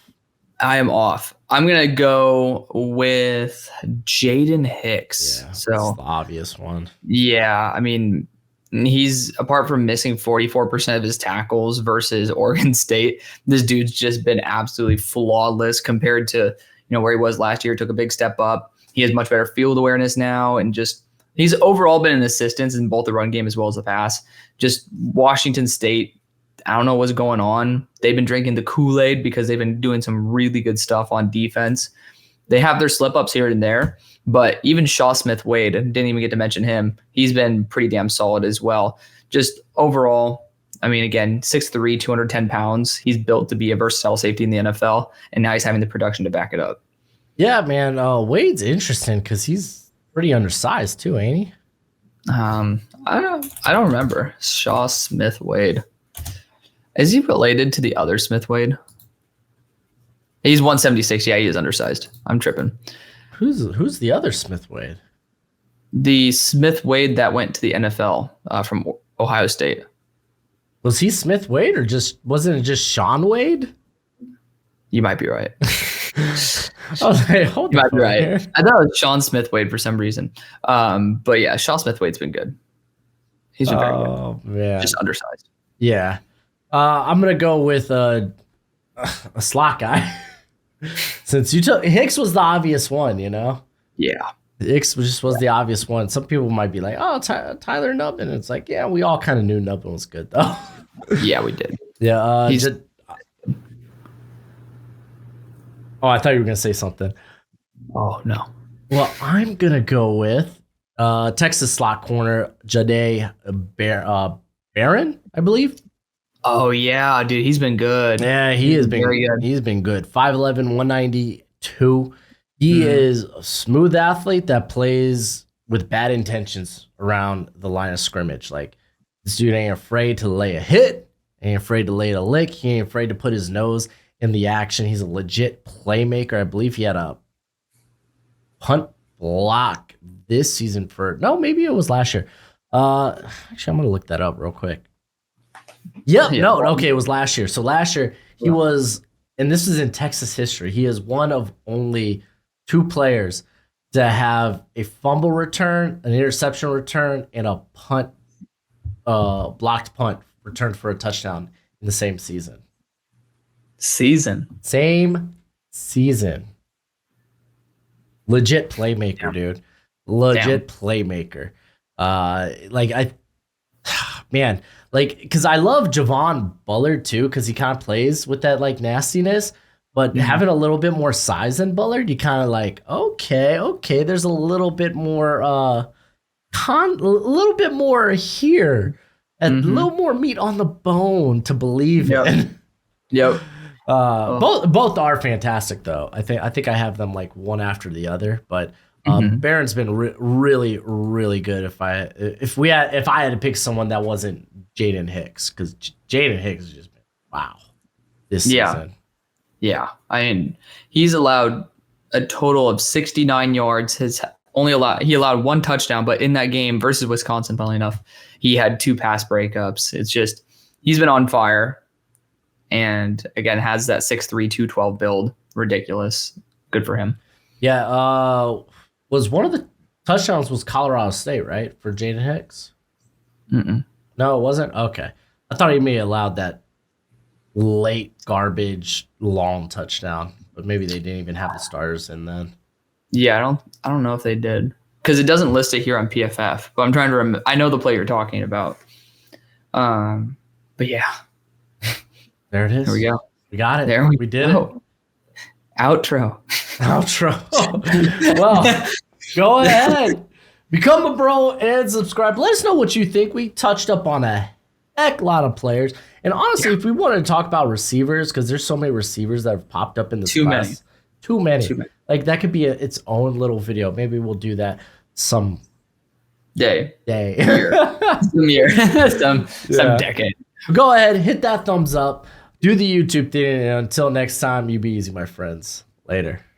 I am off. I'm going to go with Jaden Hicks. Yeah, so that's the obvious one. Yeah. I mean, he's, apart from missing 44% of his tackles versus Oregon State, this dude's just been absolutely flawless compared to, where he was last year. Took a big step up. He has much better field awareness now, and just he's overall been an assistance in both the run game as well as the pass. Just Washington State, I don't know what's going on. They've been drinking the Kool-Aid because they've been doing some really good stuff on defense. They have their slip-ups here and there, but even Shaw Smith-Wade, didn't even get to mention him. He's been pretty damn solid as well. Just overall, I mean, again, 6'3", 210 pounds. He's built to be a versatile safety in the NFL, and now he's having the production to back it up. Yeah, man. Wade's interesting because he's pretty undersized too, ain't he? I don't remember. Shaw Smith-Wade. Is he related to the other Smith-Wade? He's 176. Yeah, he is undersized. I'm tripping. Who's the other Smith-Wade? The Smith-Wade that went to the NFL from Ohio State. Was he Smith-Wade or wasn't it just Sean Wade? You might be right. I was like, hold you might be right. Here. I thought it was Sean Smith-Wade for some reason. But yeah, Shaw Smith-Wade's been good. He's been very good. Oh, man. Just undersized. Yeah. I'm going to go with a slot guy. Since Hicks was the obvious one, Yeah. Hicks was the obvious one. Some people might be like, oh, Tyler Nubbin. It's like, yeah, we all kind of knew Nubbin was good, though. Yeah, we did. Yeah. I thought you were going to say something. Oh, no. Well, I'm going to go with Texas slot corner, Jahdae Barron, I believe. Oh, yeah, dude. He's been good. Yeah, he has been very good. He's been good. 5'11", 192. He is a smooth athlete that plays with bad intentions around the line of scrimmage. Like, This dude ain't afraid to lay a hit, ain't afraid to lay a lick. He ain't afraid to put his nose in the action. He's a legit playmaker. I believe he had a punt block this season maybe it was last year. Actually, I'm gonna look that up real quick. Yep, okay, it was last year. So last year he was, and this is in Texas history, he is one of only 2 players to have a fumble return, an interception return, and a punt, blocked punt returned for a touchdown in the same season. Same season. Legit playmaker, dude. Legit playmaker. Because I love Javon Bullard too, because he kind of plays with that like nastiness, but having a little bit more size than Bullard, you kind of like, okay, there's a little bit more, a little bit more here, and a little more meat on the bone to believe in. Yep. Both are fantastic though. I think I have them like one after the other, but Barron's been really, really good. If I had to pick someone that wasn't Jaden Hicks, because Jaden Hicks has just been wow this season. Yeah, I mean, he's allowed a total of 69 yards. He allowed 1 touchdown, but in that game versus Wisconsin, funnily enough, he had 2 pass breakups. It's just he's been on fire, and again has that 6'3", 212 build. Ridiculous. Good for him. Yeah. Was one of the touchdowns was Colorado State, right, for Jaden Hicks? No, it wasn't? Okay. I thought he may have allowed that late garbage long touchdown, but maybe they didn't even have the starters in then. Yeah, I don't know if they did, because it doesn't list it here on PFF, but I'm trying to remember. I know the play you're talking about. But yeah. There it is. There we go. We got it. There we did it. Outro. Well, go ahead. Become a bro and subscribe. Let us know what you think. We touched up on a heck lot of players. And honestly, if we wanted to talk about receivers, because there's so many receivers that have popped up in this class. Too many. Like that could be its own little video. Maybe we'll do that some day. Year. some decade. Go ahead, hit that thumbs up. Do the YouTube thing. And until next time, you be easy, my friends. Later.